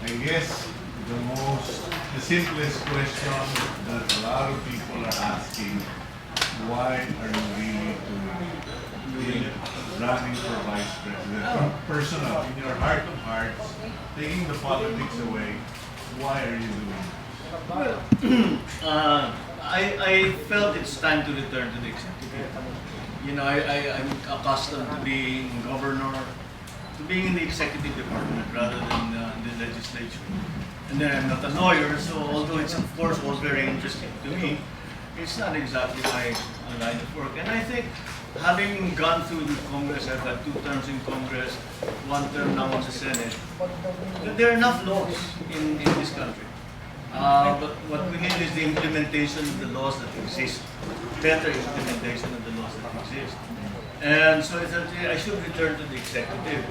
I guess the simplest question that a lot of people are asking, why are you really running for vice president? Personal, in your heart of hearts, taking the politics away, why are you doing it? Well, I felt it's time to return to the executive. I'm accustomed to being governor, to being in the executive department rather than the legislature. And then I'm not a lawyer, so although it's of course all very interesting to me, it's not exactly my line of work. And I think having gone through the Congress, I've had 2 terms in Congress, 1 term now in the Senate, that there are enough laws in this country. But what we need is the implementation of the laws that exist, better implementation of the laws that exist. And so I should return to the executive.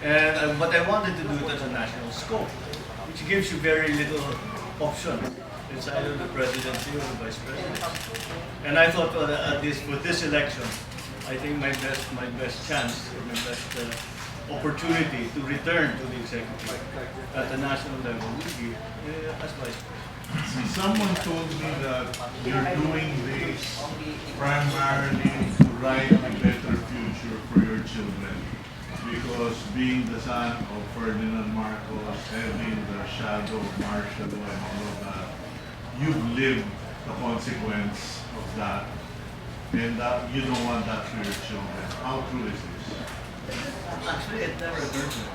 But I wanted to do it at a national scope, which gives you very little option. It's either the presidency or the vice presidency. And I thought for this election, I think my best chance, or my best opportunity to return to the executive at the national level would be as vice president. Someone told me that you're doing this primarily to write a better future for your children, because being the son of Ferdinand Marcos, having the shadow of martial law and all of that, you've lived the consequence of that, and that you don't want that for your children. How true is this? Actually, it never occurred to me.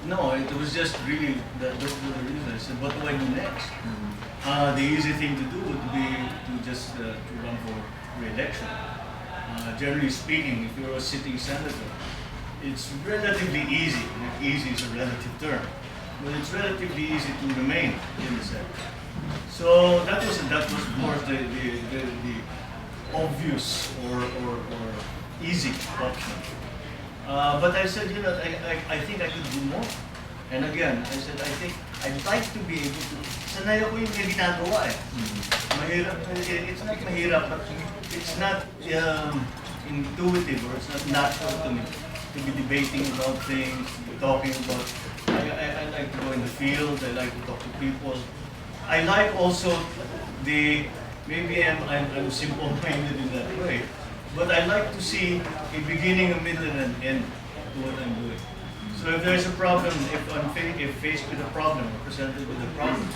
No, it was just really those were the reasons. I said, what do I do next? The easy thing to do would be to just to run for re-election. Generally speaking, if you're a sitting senator, it's relatively easy. Easy is a relative term, but it's relatively easy to remain in the Senate. So that was of course the obvious or easy option. But I said, I think I could do more. And again, I said, I think I'd like to be able to. Sanay ako yung may ginagawa eh. Mahirap, it's not mahirap, but it's not intuitive or it's not natural to me to be debating about things, to be talking about. I like to go in the field, I like to talk to people. I like also maybe I'm simple-minded in that way, but I like to see a beginning, a middle, and an end to what I'm doing. So if there's a problem, if faced with a problem or presented with a problem,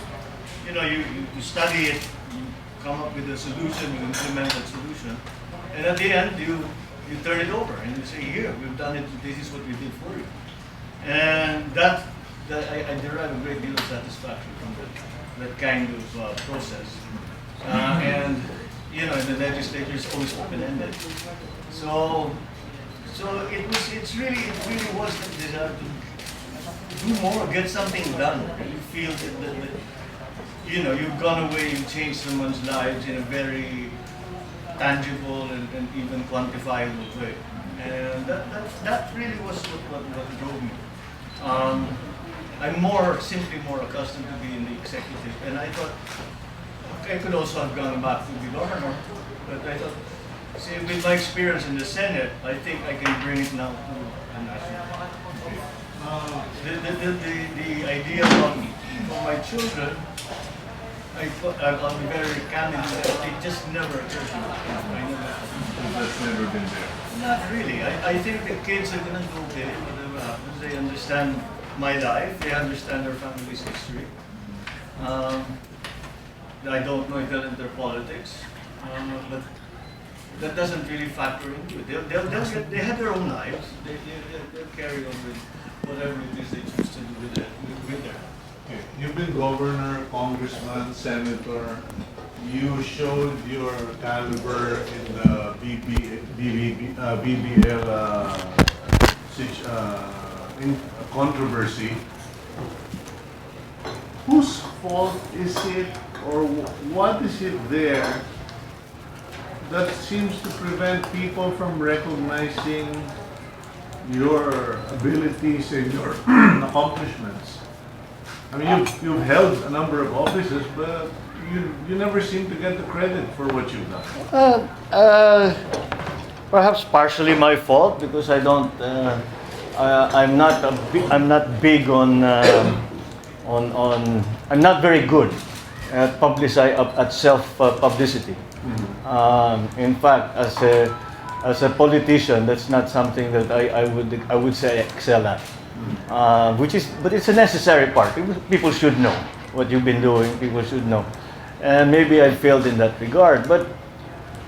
you study it, you come up with a solution, you implement that solution, and at the end you turn it over and you say, here, we've done it, this is what we did for you. And that I derive a great deal of satisfaction from that kind of process. And the legislature is always open-ended. So it really was the desire to do more, get something done. You feel that you've gone away, you've changed someone's lives in a very tangible and even quantifiable way. And that really was what drove me. I'm simply more accustomed to be in the executive, and I thought I could also have gone back to the governor, but I thought, see, with my experience in the Senate, I think I can bring it now to the national. The idea for my children, I'll be very candid with that, it just never occurred to me. That's never been there. Not really. I think the kids are going to go okay, whatever happens. They understand my life, they understand their family's history. I don't know if they'll enter politics, but that doesn't really factor into it. They have their own lives. They'll carry on with whatever it is they choose to do with their. Okay. You've been governor, congressman, senator. You showed your caliber in the BBL controversy. Whose fault is it, or what is it there that seems to prevent people from recognizing your abilities and your accomplishments? I mean, you've held a number of offices, but you never seem to get the credit for what you've done. Perhaps partially my fault because I don't I'm not big on I'm not very good at at self publicity. In fact, as a politician, that's not something that I would say I excel at. But it's a necessary part. People should know what you've been doing. People should know, and maybe I failed in that regard. But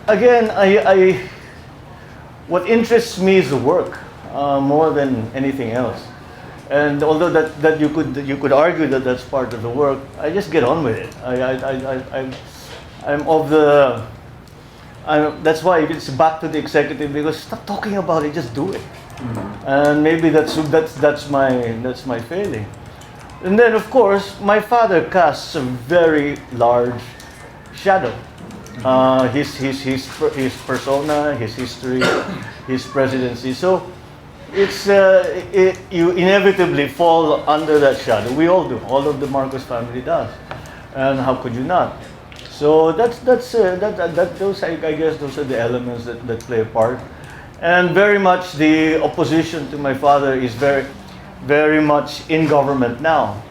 again, what interests me is the work more than anything else. And although that you could argue that that's part of the work, I just get on with it. I'm of the. That's why it's back to the executive, because stop talking about it, just do it. And maybe that's my failing. And then of course my father casts a very large shadow. His persona, his history, his presidency. So you inevitably fall under that shadow. We all do. All of the Marcos family does. And how could you not? So those I guess those are the elements that play a part. And very much the opposition to my father is very much in government now.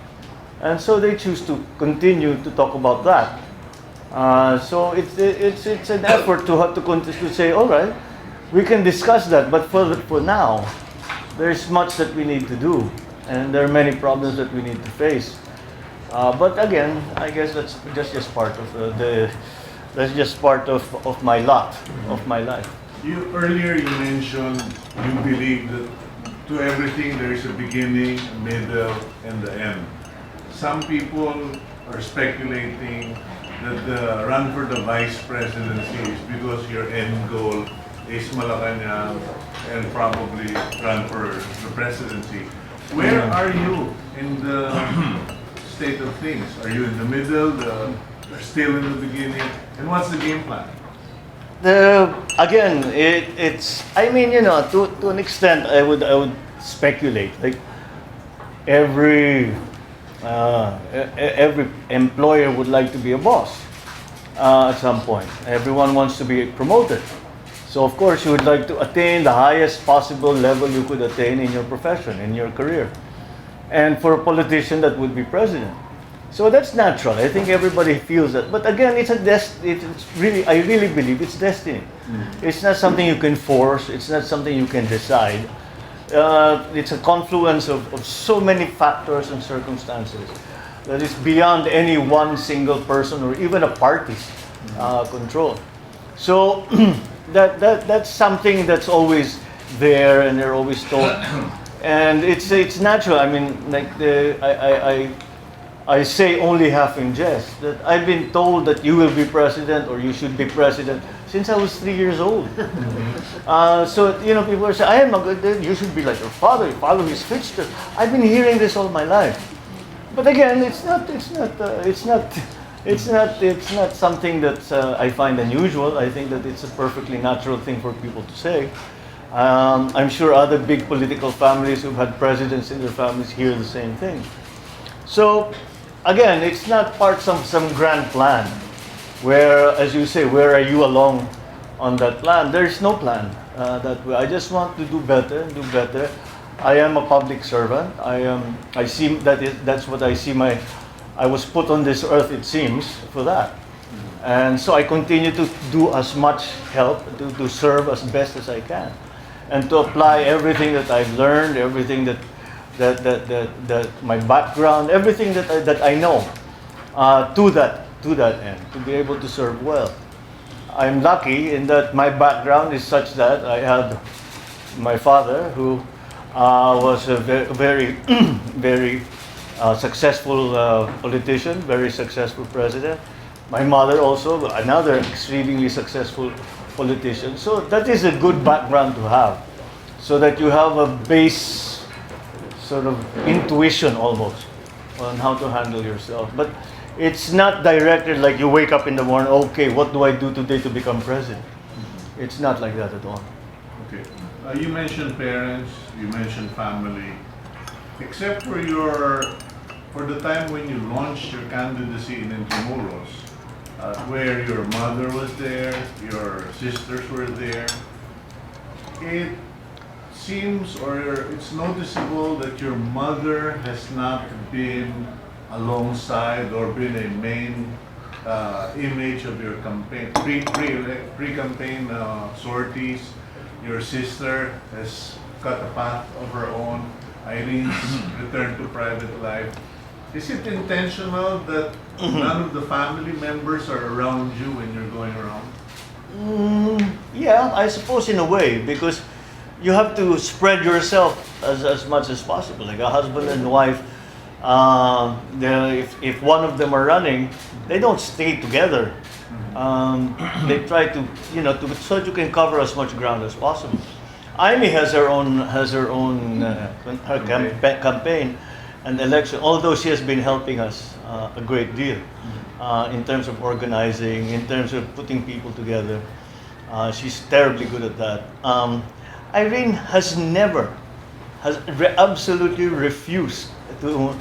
And so they choose to continue to talk about that. So it's an effort to say, all right, we can discuss that, but for now, there's much that we need to do, and there are many problems that we need to face. But again, I guess that's just part of that's just part of my lot, of my life. Earlier you mentioned you believe that to everything there is a beginning, a middle, and the end. Some people are speculating that the run for the vice presidency is because your end goal is Malacanang and probably run for the presidency. Where are you in the state of things? Are you in the middle, still in the beginning? And what's the game plan? Again, it's. I mean, to an extent, I would speculate. Like every employer would like to be a boss at some point. Everyone wants to be promoted. So of course, you would like to attain the highest possible level you could attain in your profession, in your career. And for a politician, that would be president. So that's natural. I think everybody feels that. But again, it's really, I really believe it's destiny. It's not something you can force. It's not something you can decide. It's a confluence of so many factors and circumstances that is beyond any one single person or even a party's control. So that's something that's always there, and they're always told. And it's natural. I mean, like I say only half in jest that I've been told that you will be president or you should be president since I was 3 years old. So people are saying, I am a good. You should be like your father. You follow his footsteps. I've been hearing this all my life. But again, it's not something that I find unusual. I think that it's a perfectly natural thing for people to say. I'm sure other big political families who've had presidents in their families hear the same thing. So, again, it's not part of some grand plan where, as you say, where are you along on that plan? There is no plan that way. I just want to do better and do better. I am a public servant. I see that's what I see I was put on this earth, it seems, for that. And so I continue to do as much help, to serve as best as I can. And to apply everything that I've learned, everything that my background, everything that I know, to that end, to be able to serve well. I'm lucky in that my background is such that I had my father, who was a very, very successful politician, very successful president. My mother also, another extremely successful politician. So that is a good background to have, so that you have a base sort of intuition almost on how to handle yourself. But it's not directed like you wake up in the morning, okay, what do I do today to become president? It's not like that at all. Okay. You mentioned parents, you mentioned family. Except for the time when you launched your candidacy in Intramuros, where your mother was there, your sisters were there, it seems or it's noticeable that your mother has not been alongside or been a main image of your campaign, pre-campaign sorties. Your sister has cut a path of her own. Irene's returned to private life. Is it intentional that none of the family members are around you when you're going around? Yeah, I suppose in a way, because you have to spread yourself as much as possible. Like a husband and wife, if one of them are running, they don't stay together. They try to, so that you can cover as much ground as possible. Amy has her own campaign and election, although she has been helping us a great deal in terms of organizing, in terms of putting people together. She's terribly good at that. Irene has absolutely refused to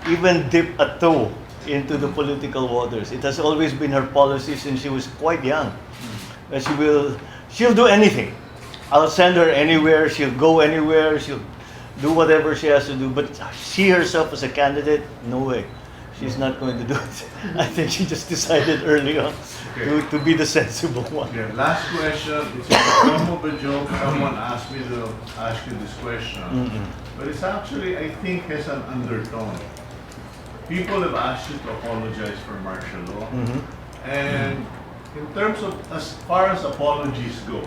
even dip a toe into the political waters. It has always been her policy since she was quite young. That she'll do anything. I'll send her anywhere, she'll go anywhere, she'll do whatever she has to do. But she herself as a candidate, no way. She's not going to do it. I think she just decided early on to be the sensible one. Okay, last question. It's in the form of a joke. Someone asked me to ask you this question. But it's actually, I think, has an undertone. People have asked you to apologize for martial law. And in terms of, as far as apologies go,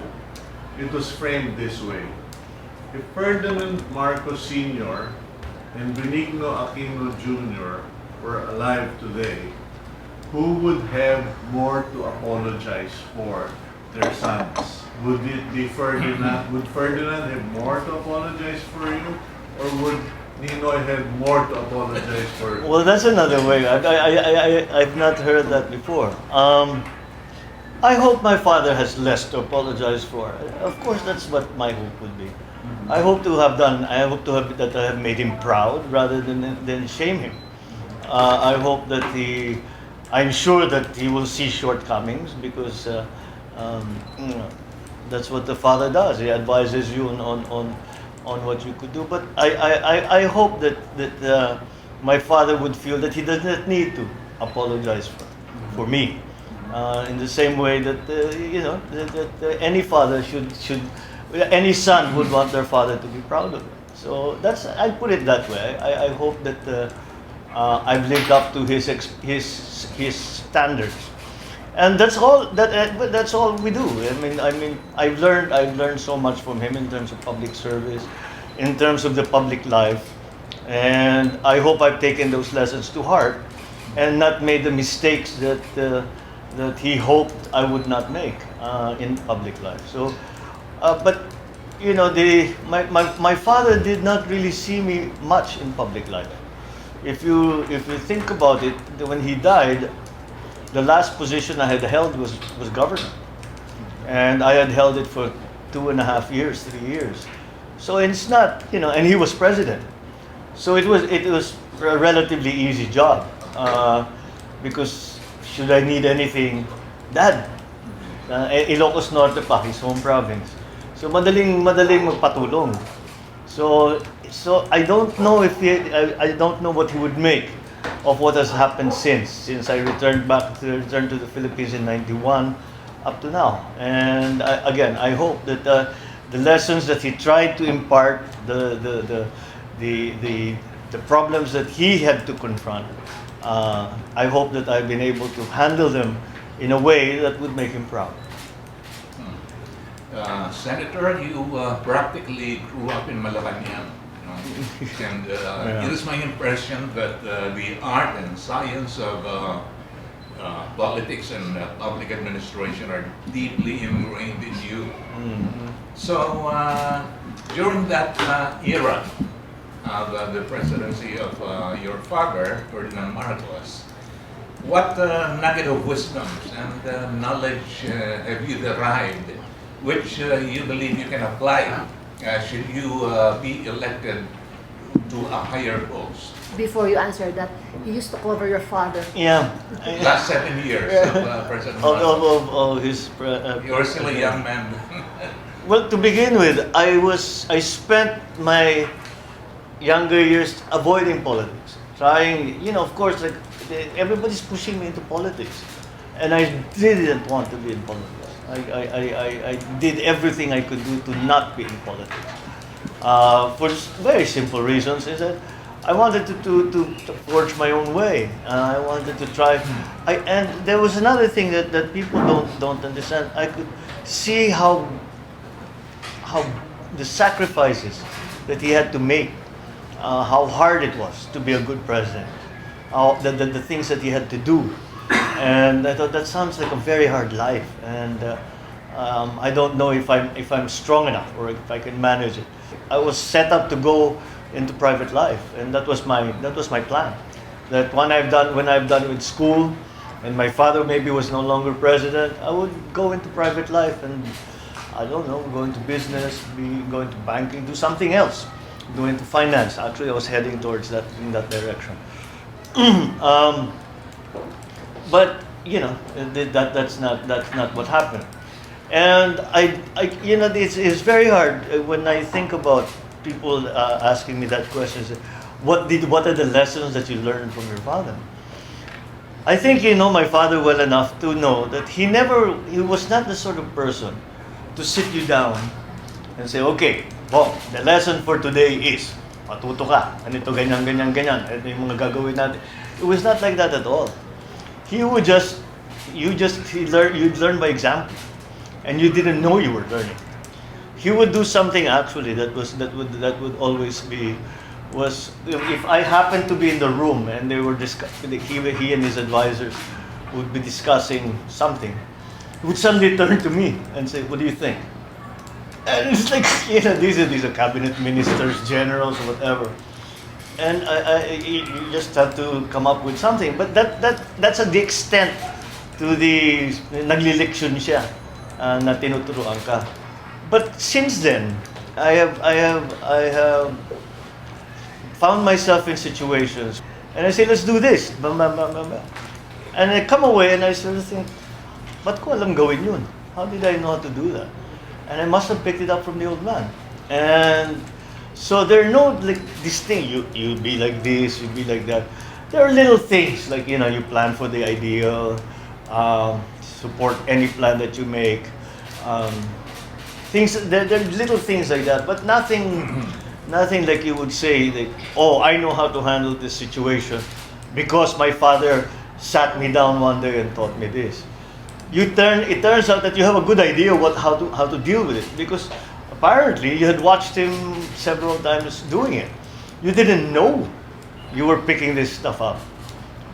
it was framed this way. If Ferdinand Marcos Sr. and Benigno Aquino Jr. were alive today, who would have more to apologize for their sons? Would it be Ferdinand? Would Ferdinand have more to apologize for you? Or would Ninoy have more to apologize for you? Well, that's another way. I've not heard that before. I hope my father has less to apologize for. Of course, that's what my hope would be. I hope that I have made him proud rather than shame him. I hope that I'm sure that he will see shortcomings because that's what the father does. He advises you on what you could do. But I hope that my father would feel that he does not need to apologize for me. In the same way that any father any son would want their father to be proud of them. So I put it that way. I hope that I've lived up to his standards, and that's all. That's all we do. I mean, I've learned so much from him in terms of public service, in terms of the public life, and I hope I've taken those lessons to heart, and not made the mistakes that he hoped I would not make in public life. So, but my father did not really see me much in public life. If you think about it, when he died, the last position I had held was governor, and I had held it for 2.5 years, 3 years. So it's not, and he was president. So it was a relatively easy job because should I need anything, Dad, Ilocos Norte pa, his home province. So madaling magpatulong. So I don't know I don't know what he would make of what has happened since I returned to the Philippines in '91 up to now. And I hope that the lessons that he tried to impart, the problems that he had to confront, I hope that I've been able to handle them in a way that would make him proud. Senator, you practically grew up in Malacanang. And it is my impression that the art and science of politics and public administration are deeply ingrained in you. So during that era of the presidency of your father, Ferdinand Marcos, what nugget of wisdoms and knowledge have you derived which you believe you can apply should you be elected to a higher post? Before you answer that, you used to cover your father. Yeah. Last 7 years of President Of Marcos. his. You're still a young man. Well, to begin with, I spent my younger years avoiding politics, trying, of course, like everybody's pushing me into politics, and I didn't want to be in politics. I did everything I could do to not be in politics. For very simple reasons, is that I wanted to forge my own way. I wanted to try. And there was another thing that people don't understand. I could see how the sacrifices that he had to make, how hard it was to be a good president, the things that he had to do. And I thought that sounds like a very hard life, and I don't know if I'm strong enough or if I can manage it. I was set up to go into private life, and that was my plan. That when I've done with school, and my father maybe was no longer president, I would go into private life and, I don't know, go into business, go into banking, do something else, go into finance. Actually, I was heading towards that in that direction. But that's not what happened. And it's very hard when I think about people asking me that question. What are the lessons that you learned from your father? I think you know my father well enough to know that he was not the sort of person to sit you down and say, okay, well, the lesson for today is, matuto ka, ganito, ganyan, ganyan, ganyan, ito yung mga gagawin natin. It was not like that at all. You'd learn by example, and you didn't know you were learning. He would do something actually that would always be, was if I happened to be in the room and they were he and his advisors would be discussing something, he would suddenly turn to me and say, "What do you think?" And it's like, these are cabinet ministers, generals, or whatever. And you just have to come up with something. But that's the extent to the naglileksyon siya na tinuturuan ka. But since then, I have found myself in situations, and I say, let's do this. And I come away and I sort of think, ba't ko alam gawin yun? How did I know how to do that? And I must have picked it up from the old man. And so there are no like this thing, you'll be like this, you'll be like that. There are little things like, you plan for the ideal, support any plan that you make. There are little things like that, but nothing like you would say like, oh, I know how to handle this situation because my father sat me down one day and taught me this. It turns out that you have a good idea how to deal with it, because apparently you had watched him several times doing it. You didn't know you were picking this stuff up,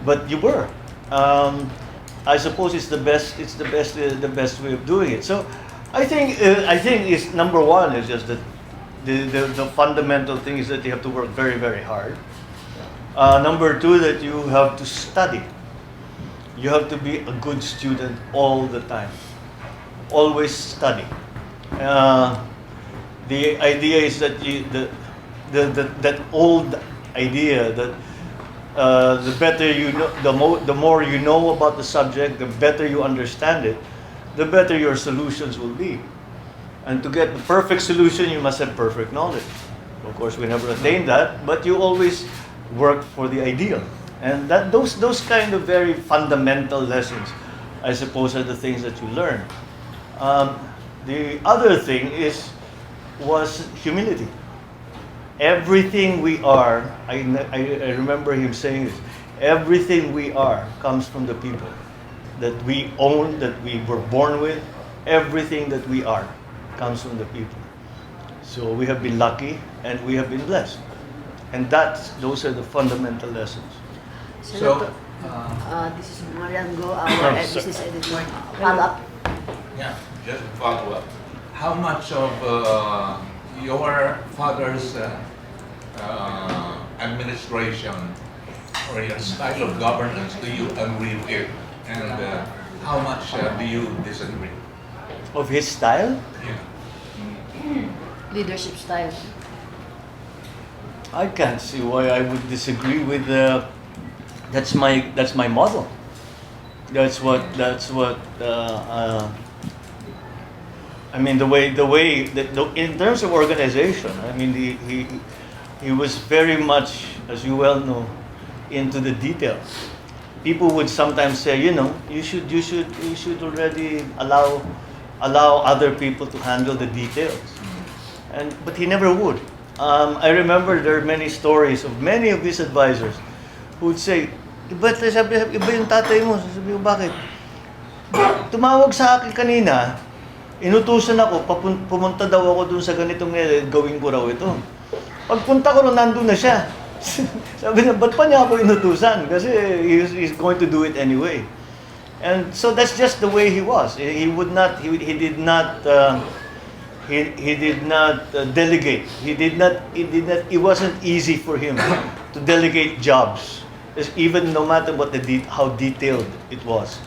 but you were. I suppose it's the best way of doing it. So I think it's number one is just that the fundamental thing is that you have to work very, very hard. Number two, that you have to study. You have to be a good student all the time. Always study. The idea is that that old idea that the better you know, the more you know about the subject, the better you understand it, the better your solutions will be. And to get the perfect solution, you must have perfect knowledge. Of course, we never attain that, but you always work for the ideal. And those kind of very fundamental lessons, I suppose, are the things that you learn. The other thing was humility. Everything we are, I remember him saying this, everything we are comes from the people that we own, that we were born with. Everything that we are comes from the people. So we have been lucky and we have been blessed. And those are the fundamental lessons. Senator, this is Marian Go, our business editor. Follow up. Yeah, just follow up. How much of your father's administration or your style of governance do you agree with, and how much do you disagree? Of his style? Yeah. Leadership style. I can't see why I would disagree with that's my model. I mean, in terms of organization, I mean, he was very much, as you well know, into the details. People would sometimes say, you should already allow other people to handle the details, but he never would. I remember there are many stories of many of his advisors who would say, iba yung tatay mo. Sabi ko, bakit? Tumawag sa akin kanina, inutusan ako, pumunta daw ako dun sa ganitong gawin ko raw ito. Pagpunta ko nandun na siya. Sabi niya, ba't pa niya ako inutusan? Kasi he's going to do it anyway. And so that's just the way he was. He did not delegate. It wasn't easy for him to delegate jobs, even no matter how detailed it was.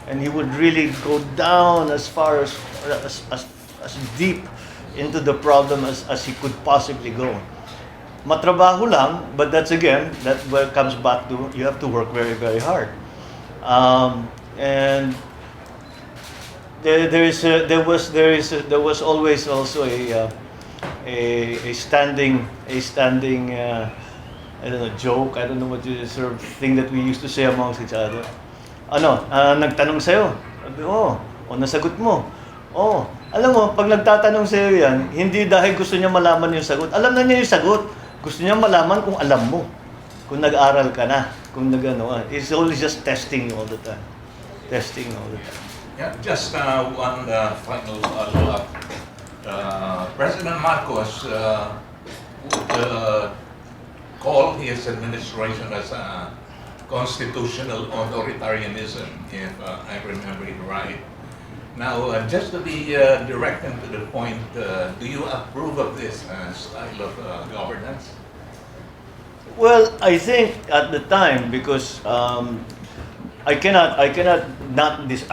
And he would really go down as far as deep into the problem as he could possibly go. Matrabaho lang, but that comes back to you have to work very, very hard. And there was always also a standing I don't know, joke, I don't know what you sort of thing that we used to say amongst each other. Nagtanong sa'yo. Sabi, nasagot mo. Alam mo, pag nagtatanong sa'yo yan, hindi dahil gusto niya malaman yung sagot. Alam na niya yung sagot. Gusto niya malaman kung alam mo. Kung nag-aral ka na. Kung it's always just testing you all the time. Testing all the time. Yeah, just one final follow-up. President Marcos would call his administration as constitutional authoritarianism, if I remember it right. Now, just to be direct and to the point, do you approve of this style of governance? Well, I think at the time, because I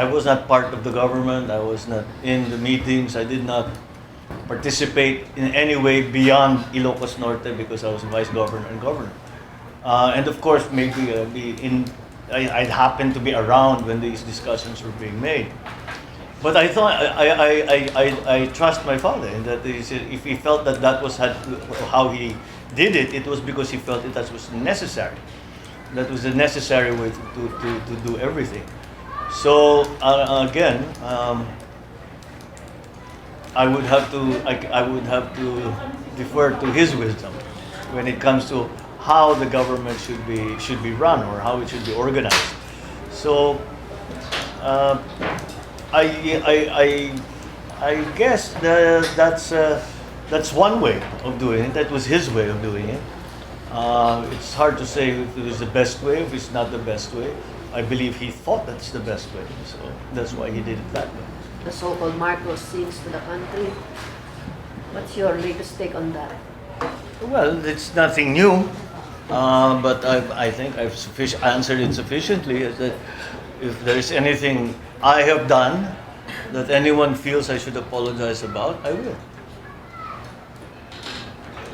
was not part of the government. I was not in the meetings. I did not participate in any way beyond Ilocos Norte because I was vice governor and governor. And of course, maybe I'd happened to be around when these discussions were being made. But I thought I trust my father in that if he felt that was how he did it, it was because he felt that was necessary. That was the necessary way to do everything. So again, I would have to defer to his wisdom when it comes to how the government should be run or how it should be organized. So I guess that's one way of doing it. That was his way of doing it. It's hard to say if it was the best way, if it's not the best way. I believe he thought that's the best way, so that's why he did it that way. The so-called Marcos sings to the country. What's your latest take on that? Well, it's nothing new, but I think I've answered it sufficiently. Is that if there is anything I have done that anyone feels I should apologize about, I will.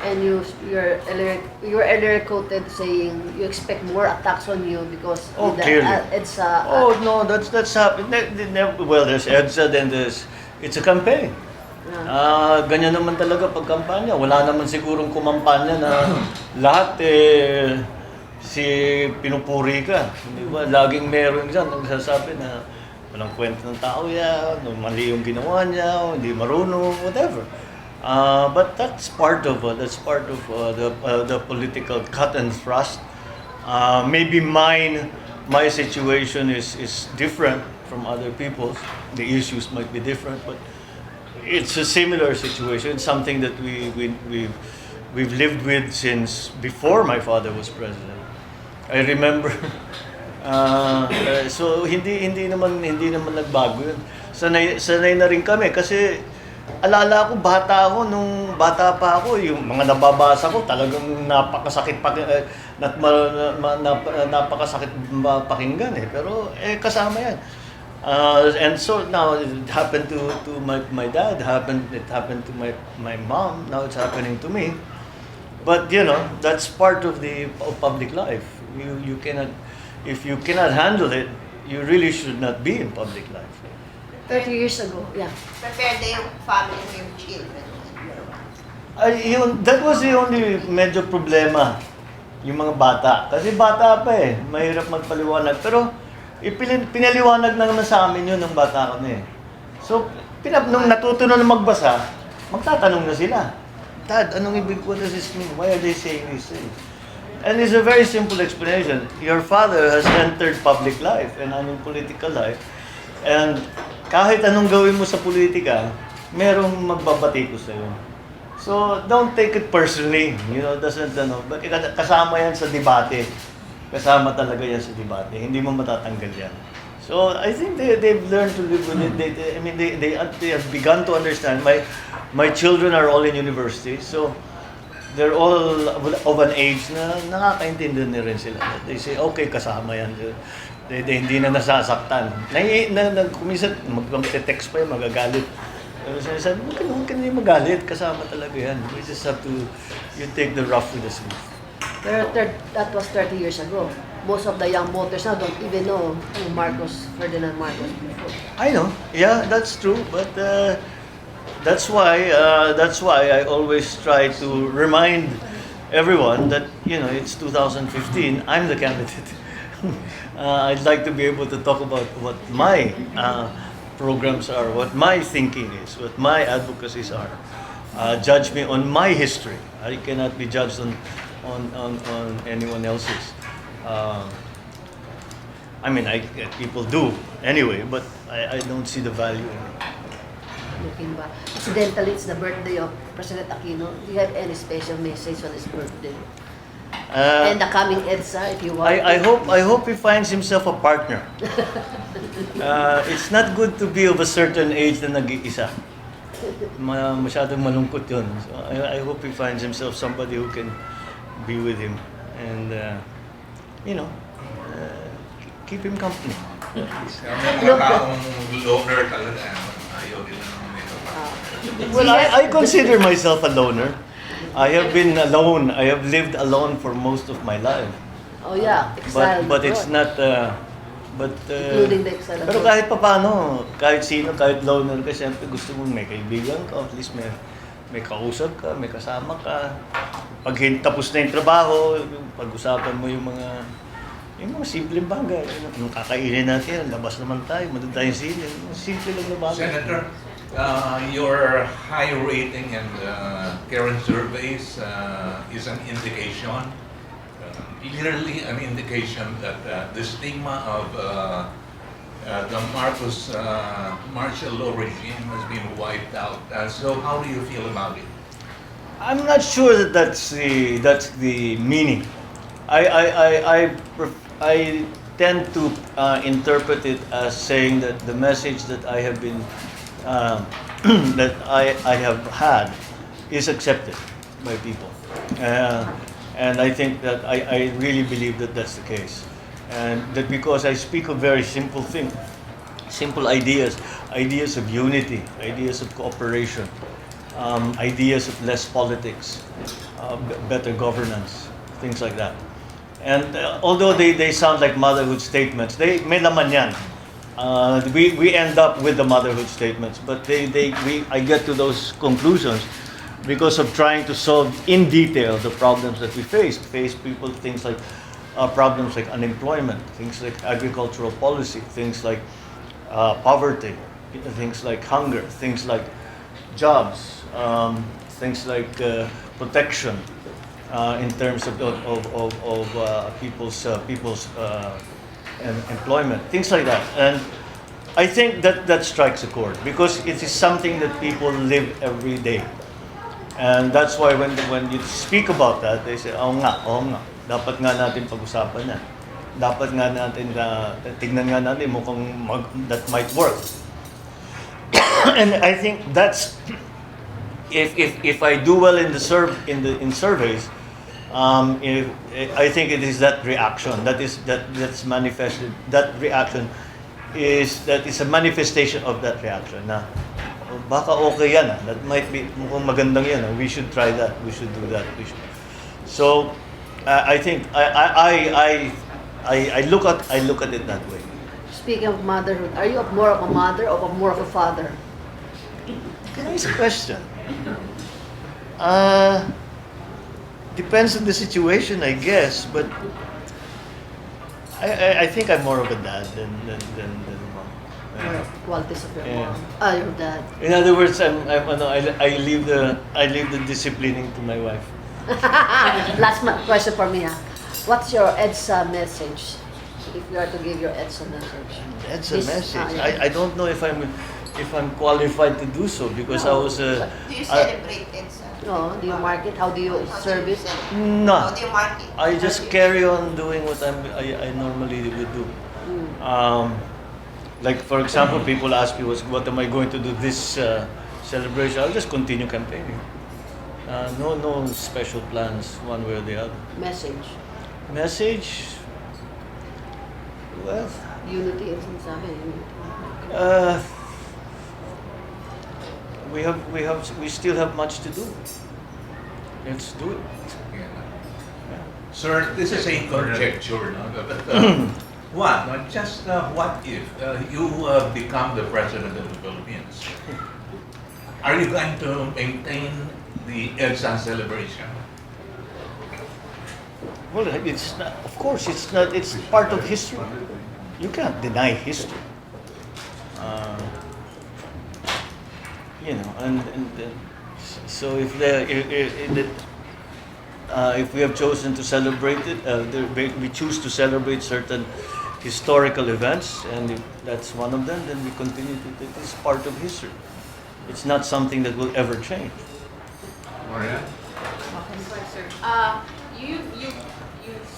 And you were earlier quoted saying you expect more attacks on you because Clearly. it's No, that's happened. Well, there's EDSA, then it's a campaign. Ganyan naman talaga pag kampanya. Wala naman sigurong kumampanya na lahat pinupuri ka. Di ba? Laging meron dyan nagsasabi na walang kwento ng tao yan, mali yung ginawa niya, hindi marunong, whatever. But that's part of the political cut and thrust. Maybe my situation is different from other people's. The issues might be different, but it's a similar situation. Something that we've lived with since before my father was president. I remember. So hindi naman nagbago yun. Sanay na rin kami kasi alala ko nung bata pa ako, yung mga nababasa ko talagang napakasakit napakasakit pakinggan pero kasama yan. And so now it happened to my dad, it happened to my mom, now it's happening to me. But that's part of public life. You cannot, if you cannot handle it, you really should not be in public life. 30 years ago, yeah. Prepare na yung family mo, yung children mo. That was the only medyo problema, yung mga bata. Kasi bata pa eh, mahirap magpaliwanag. Pero pinaliwanag na naman sa amin yun ng bata kami. So, nung natuto na magbasa, magtatanong na sila. Dad, anong ibig, what does this mean? Why are they saying these things? And it's a very simple explanation. Your father has entered public life and I'm in political life. And kahit anong gawin mo sa politika, merong magbabatikos sa'yo. So, don't take it personally. But kasama yan sa debate. Kasama talaga yan sa debate. Hindi mo matatanggal yan. So, I think they've learned to live with it. They have begun to understand. My children are all in university. So, they're all of an age na nakakaintindi na rin sila. They say, okay, kasama yan. They hindi na nasasaktan. Kuminsan, mag-text pa yun, magagalit. Sabi, huwag ka na yung magalit. Kasama talaga yan. We just have to, you take the rough with the smooth. That was 30 years ago. Most of the young voters now don't even know who Ferdinand Marcos before. I know. Yeah, that's true. But that's why I always try to remind everyone that, it's 2015. I'm the candidate. I'd like to be able to talk about what my programs are, what my thinking is, what my advocacies are. Judge me on my history. I cannot be judged on anyone else's. People do anyway, but I don't see the value in it. Looking back. Incidentally, it's the birthday of President Aquino. Do you have any special message on his birthday? And the coming EDSA, if you want. I hope he finds himself a partner. It's not good to be of a certain age na nag-iisa. Masyadong malungkot yun. So I hope he finds himself somebody who can be with him and keep him company. Mga taong loner talaga. Ayaw nila naman nito. Well, I consider myself a loner. I have been alone. I have lived alone for most of my life. Oh yeah, exiled. But it's not. Including the exile. Pero kahit paano, kahit sino, kahit loner ka, siyempre gusto mo may kaibigan ka, at least may kausap ka, may kasama ka. Pag tapos na yung trabaho, pag-usapan mo yung mga simpleng bagay. Yung kakainin natin, labas naman tayo, madun tayong sili. Simple lang na bagay. Senator, your high rating in current surveys is an indication, clearly an indication that the stigma of the Marcos martial law regime has been wiped out. So how do you feel about it? I'm not sure that that's the meaning. I tend to interpret it as saying that the message that I have been that I have had is accepted by people, and I think that I really believe that that's the case, and that because I speak of very simple things, simple ideas of unity, ideas of cooperation, ideas of less politics, better governance, things like that. And although they sound like motherhood statements, may laman yan. We end up with the motherhood statements, but I get to those conclusions because of trying to solve in detail the problems that we face people, things like problems like unemployment, things like agricultural policy, things like poverty, things like hunger, things like jobs, things like protection in terms of people's employment, things like that. And I think that strikes a chord because it is something that people live every day. And that's why when you speak about that, they say, oo nga, dapat nga natin pag-usapan yan. Dapat nga natin, tignan nga natin mukhang that might work. And I think that's, if I do well in surveys, I think it is that reaction that's manifested. That reaction is a manifestation of that reaction. Na baka okay yan. That might be mukhang magandang yan. We should try that. We should do that. So I think I look at it that way. Speaking of motherhood, are you more of a mother or more of a father? Nice question. Depends on the situation, I guess, but I think I'm more of a dad than mom. Or qualities of your Yeah. mom? Your dad. In other words, I leave the disciplining to my wife. Last question for me, ha. What's your EDSA message? If you are to give your EDSA message. That's a This- message. yeah. I don't know if I'm qualified to do so because I was Do you celebrate EDSA? No, do you market? How do you How do serve you it? celebrate? no. How do you market? I just carry on doing what I normally would do. Like for example, people ask me, what am I going to do this celebration? I'll just continue campaigning. No special plans one way or the other. Message. Message? Well, Unity ang sinasabi. Unity. uh, we still have much to do. Let's do it. Yeah. Sir, this is a conjecture, no? But what if you become the president of the Philippines? Are you going to maintain the EDSA celebration? Well, it's not. Of course, it's not. It's part of history. You can't deny history. So if we have chosen to celebrate it, we choose to celebrate certain historical events, and if that's one of them, then we continue to. It is part of history. It's not something that will ever change. Maria? Sir, you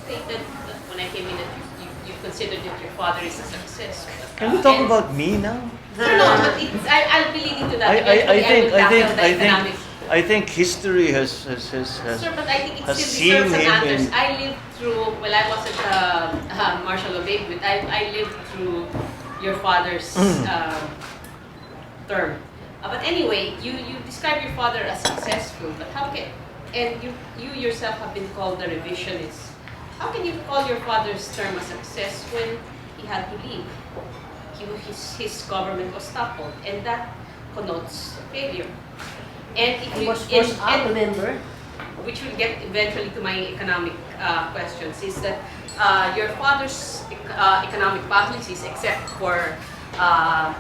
stated that when I came in that you considered that your father is a success. Can we talk And- about me now? No, but I'll be leading to that. I think history has Sir, but I think it has still deserves seen an him answer. in- I lived through, well, I wasn't Marshall Obey, but I lived through your father's term. But anyway, you describe your father as successful, but how can, and you yourself have been called a revisionist. How can you call your father's term a success when he had to leave? His government was toppled, and that connotes failure. And if He you, was forced out, and- remember? which will get eventually to my economic questions, is that your father's economic policies, except for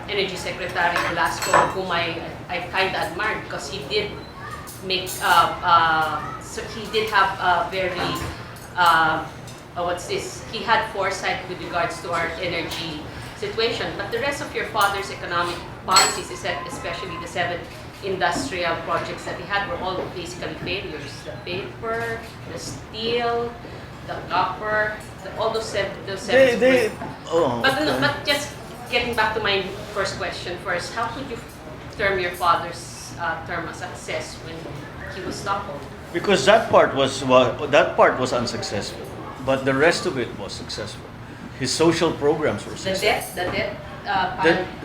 Energy Secretary Velasco, whom I kind of admired because he did make, so he did have a very, he had foresight with regards to our energy situation. But the rest of your father's economic policies, especially the 7 industrial projects that he had, were all basically failures. The paper, the steel, the copper, all those seven. But just getting back to my first question first, how could you term your father's term a success when he was toppled? because that part was unsuccessful, but the rest of it was successful. His social programs were The successful. debt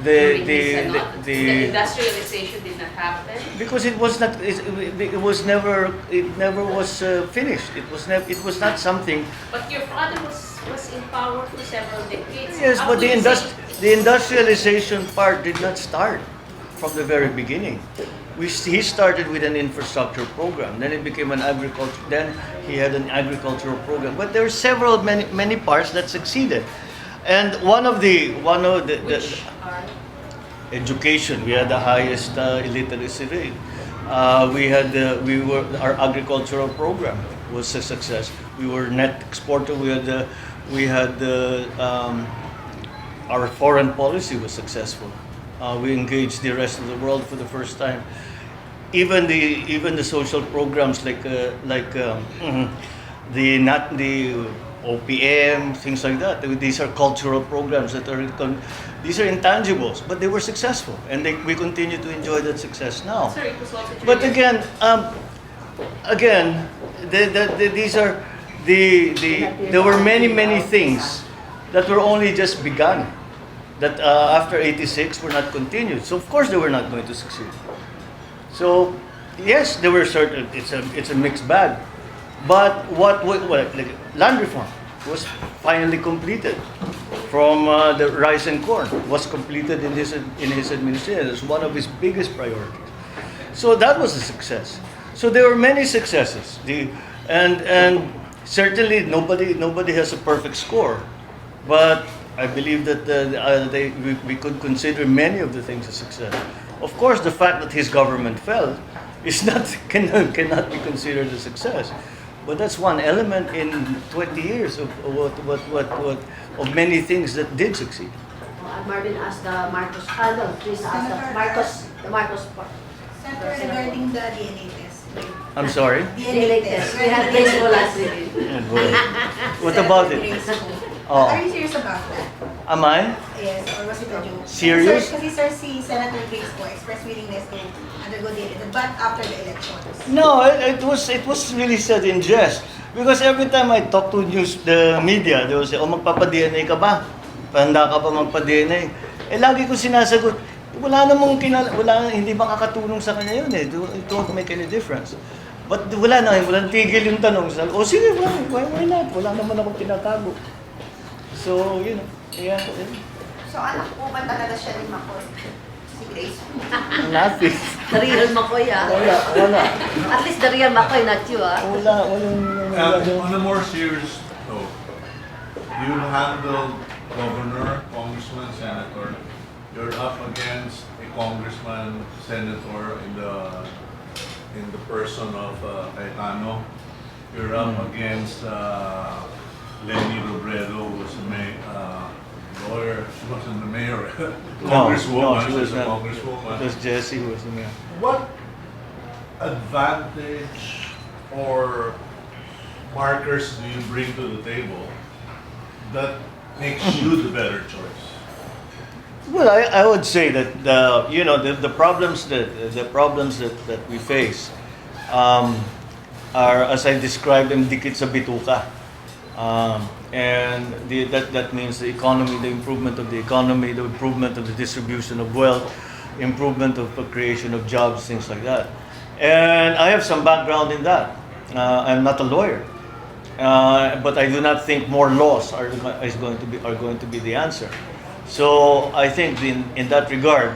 the- during the- the industrialization did not happen. Because it was not. It was never. It never was finished. It was not something. But your father was in power for several decades. Yes, How but could you say- the industrialization part did not start from the very beginning. He started with an infrastructure program. Then it became an agriculture. Then he had an agricultural program. But there were many parts that succeeded, and one of the Which are education. We had the highest illiteracy rate. Our agricultural program was a success. We were net exporter. Our foreign policy was successful. We engaged the rest of the world for the first time. Even the social programs like the OPM, things like that. These are cultural programs these are intangibles, but they were successful, and we continue to enjoy that success now. Sir, it was also But during- again, there were many things that were only just begun. That after '86 were not continued. So of course they were not going to succeed. So yes, there were certain. It's a mixed bag. But like land reform was finally completed. from the rice and corn was completed in his administration. It's one of his biggest priorities. So that was a success. So there were many successes. And certainly nobody has a perfect score, but I believe that we could consider many of the things a success. Of course, the fact that his government fell is cannot be considered a success. But that's one element in 20 years of many things that did succeed. Marvin asked the Marcos panel, please ask the Marcos part. Senator, regarding the DNA test. I'm sorry? DNA test. We had baseball last week. What about it? Oh. Are you serious about that? Am I? Yes, or was it a joke? Serious? Kasi sir, si Senator Grace po expressed willingness to undergo DNA test, but after the elections. No, it was really said in jest. Because every time I talk to the media, they will say, magpapa-DNA ka ba? Handa ka pa magpa-DNA? Lagi ko sinasagot, hindi makakatulong sa kanya yun eh. It won't make any difference. But walang tigil yung tanong. Sige, why not? Wala naman akong tinatago. So, yeah. So anak po ba talaga siya ni Macoy? Si Grace? Nothing. The real Macoy, Wala. At least the real Macoy, not you, On a more serious note, you handled governor, congressman, senator. You're up against a congressman, senator in the person of Cayetano. You're up against Lenny Robredo, who was a lawyer. She wasn't the mayor. Congresswoman. She was a not. congresswoman. It was Jesse who was the mayor. What advantage or markers do you bring to the table that makes you the better choice? Well, I would say that the problems that we face are, as I described them, dikit sa bituka. And that means the economy, the improvement of the economy, the improvement of the distribution of wealth, improvement of the creation of jobs, things like that. And I have some background in that. I'm not a lawyer, but I do not think more laws are going to be the answer. So I think in that regard,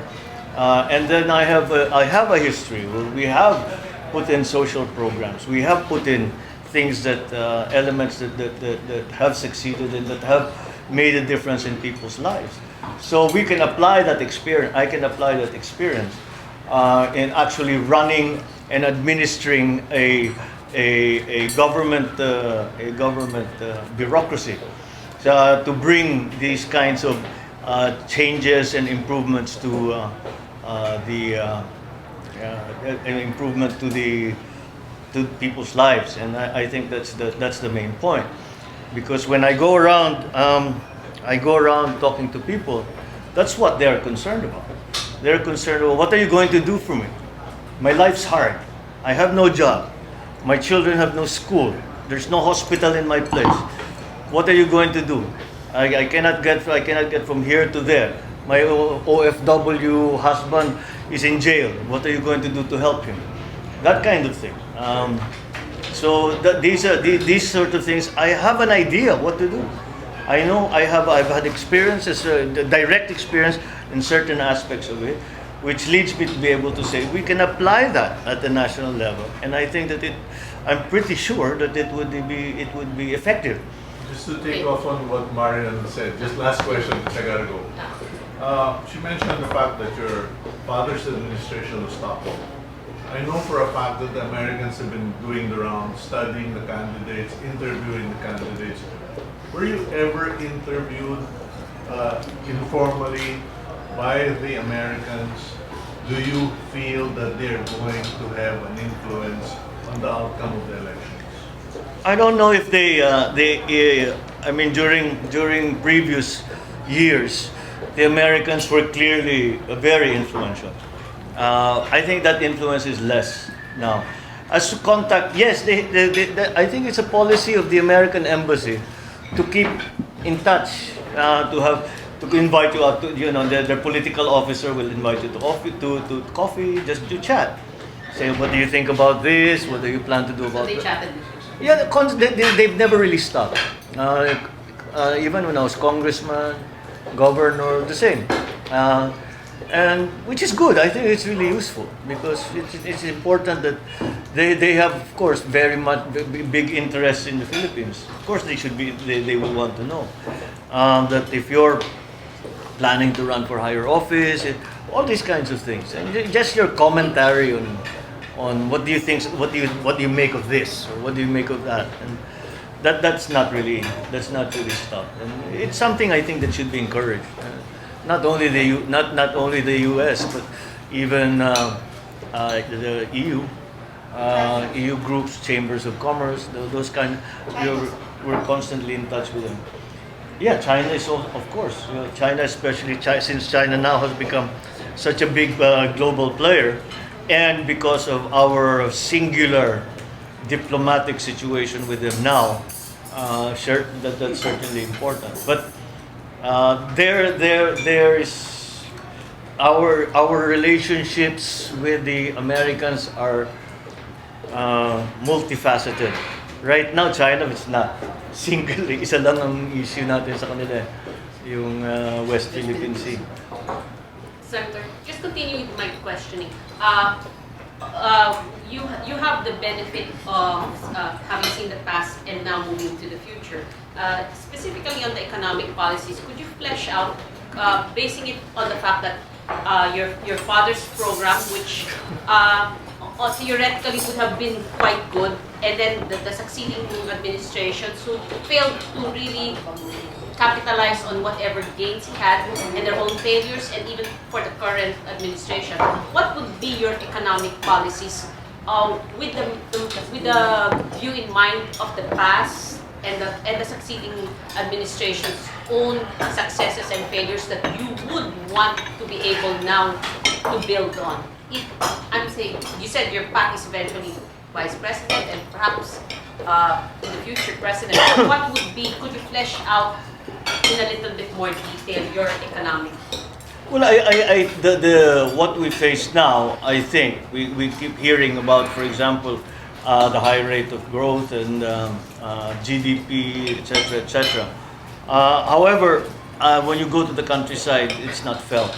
and then I have a history where we have put in social programs. We have put in things that elements that have succeeded and that have made a difference in people's lives. So we can apply that experience. I can apply that experience in actually running and administering a government bureaucracy to bring these kinds of changes and improvements to people's lives, and I think that's the main point. Because when I go around talking to people, that's what they're concerned about. They're concerned about, what are you going to do for me? My life's hard. I have no job. My children have no school. There's no hospital in my place. What are you going to do? I cannot get from here to there. My OFW husband is in jail. What are you going to do to help him? That kind of thing. So these sort of things. I have an idea what to do. I know I've had experiences, direct experience in certain aspects of it, which leads me to be able to say we can apply that at the national level, and I think that I'm pretty sure that it would be effective. Just to take off on what Marian said, just last question, because I gotta go. She mentioned the fact that your father's administration was toppled. I know for a fact that the Americans have been doing the rounds, studying the candidates, interviewing the candidates. Were you ever interviewed informally by the Americans? Do you feel that they're going to have an influence on the outcome of the elections? I don't know if during previous years, the Americans were clearly very influential. I think that influence is less now. As to contact, yes, I think it's a policy of the American embassy to keep in touch, to invite you out to, their political officer will invite you to coffee, just to chat. Say, what do you think about this? What do you plan to do about They that? chatted. Yeah, they've never really stopped. even when I was congressman, governor, the same. And which is good. I think it's really useful because it's important that they have, of course, very much big interest in the Philippines. Of course, they will want to know that if you're planning to run for higher office, all these kinds of things, and just your commentary on what do you think, what do you make of this, or what do you make of that, and that's not really stuff, and it's something I think that should be encouraged. Not only not only the U.S. but even the EU, EU groups, chambers of commerce, those kind. We're constantly in touch with them. Yeah, China is of course. China, especially since China now has become such a big global player, and because of our singular diplomatic situation with them now, sure, that's certainly important. But there is our relationships with the Americans are multifaceted. Right now, China is not. Singly, isa lang ang issue natin sa kanila, yung West Philippine Sea. Senator, just continue with my questioning. You have the benefit of having seen the past and now moving to the future. Specifically on the economic policies, could you flesh out, basing it on the fact that your father's program, which theoretically would have been quite good, and then the succeeding administrations who failed to really capitalize on whatever gains he had and their own failures, and even for the current administration, what would be your economic policies with the view in mind of the past and the succeeding administration's own successes and failures that you would want to be able now to build on? I'm saying, you said your path is eventually vice president and perhaps in the future president. What would be, could you flesh out in a little bit more detail your economic? Well, what we face now, I think we keep hearing about, for example, the high rate of growth and GDP, etc., etc. However, when you go to the countryside, it's not felt,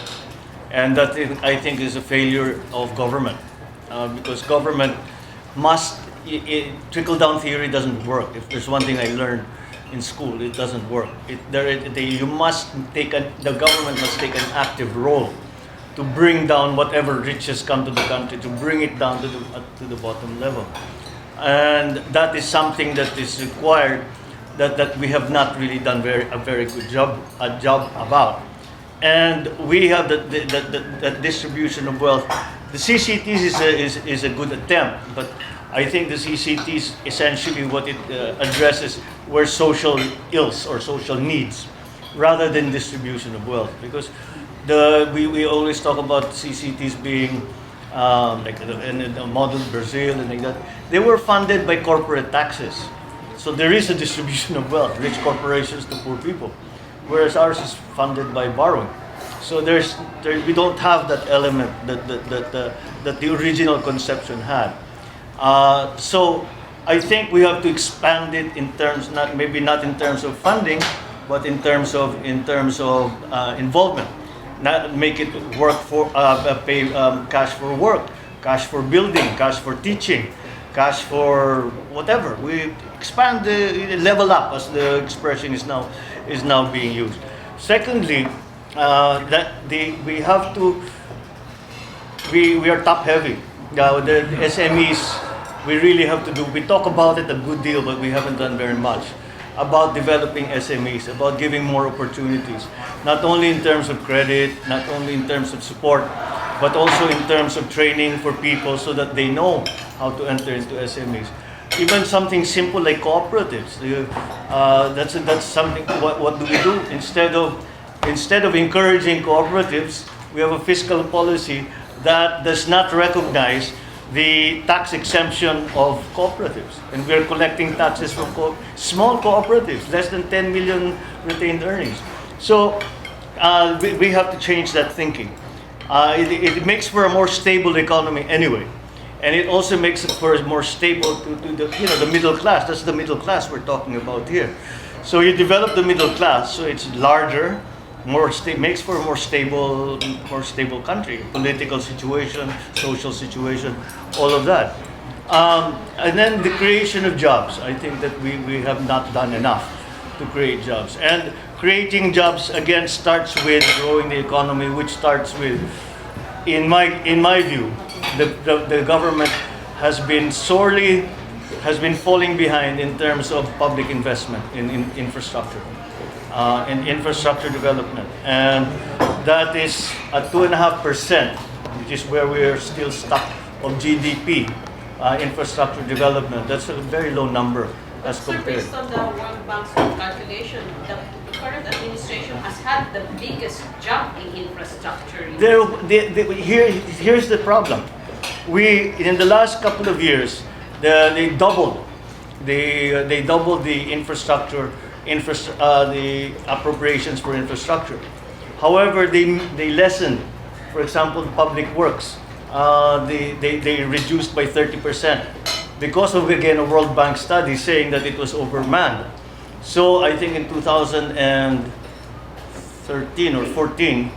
and that I think is a failure of government, because government must trickle-down theory doesn't work. If there's one thing I learned in school, it doesn't work. The government must take an active role to bring down whatever riches come to the country, to bring it down to the bottom level, and that is something that is required that we have not really done a very good job about. And we have that distribution of wealth. The CCTs is a good attempt, but I think the CCTs essentially what it addresses were social ills or social needs rather than distribution of wealth, because we always talk about CCTs being like in the model Brazil and like that. They were funded by corporate taxes, so there is a distribution of wealth, rich corporations to poor people, whereas ours is funded by borrowing. So we don't have that element that the original conception had. So I think we have to expand it in terms, maybe not in terms of funding, but in terms of involvement. Not make it work for pay cash for work, cash for building, cash for teaching, cash for whatever. We expand level up, as the expression is now being used. Secondly, we are top heavy. Now the SMEs, we really have to do. We talk about it a good deal, but we haven't done very much about developing SMEs, about giving more opportunities, not only in terms of credit, not only in terms of support, but also in terms of training for people so that they know how to enter into SMEs. Even something simple like cooperatives. That's something. What do we do instead of encouraging cooperatives? We have a fiscal policy that does not recognize the tax exemption of cooperatives, and we are collecting taxes from small cooperatives, less than 10 million retained earnings. So we have to change that thinking. It makes for a more stable economy anyway, and it also makes it for a more stable to the middle class. That's the middle class we're talking about here. So you develop the middle class, so it's larger, makes for a more stable country, political situation, social situation, all of that. And then the creation of jobs. I think that we have not done enough to create jobs. And creating jobs again starts with growing the economy, which starts with, in my view, the government has been falling behind in terms of public investment in infrastructure and infrastructure development, and that is at 2.5%, which is where we are still stuck of GDP. Infrastructure development, that's a very low number as Sir, compared. based on the World Bank's calculation, the current administration has had the biggest jump in infrastructure. Here's the problem. In the last couple of years, they doubled the infrastructure, the appropriations for infrastructure. However, they lessened, for example, public works. They reduced by 30% because of, again, a World Bank study saying that it was overmanned. So I think in 2013 or 14,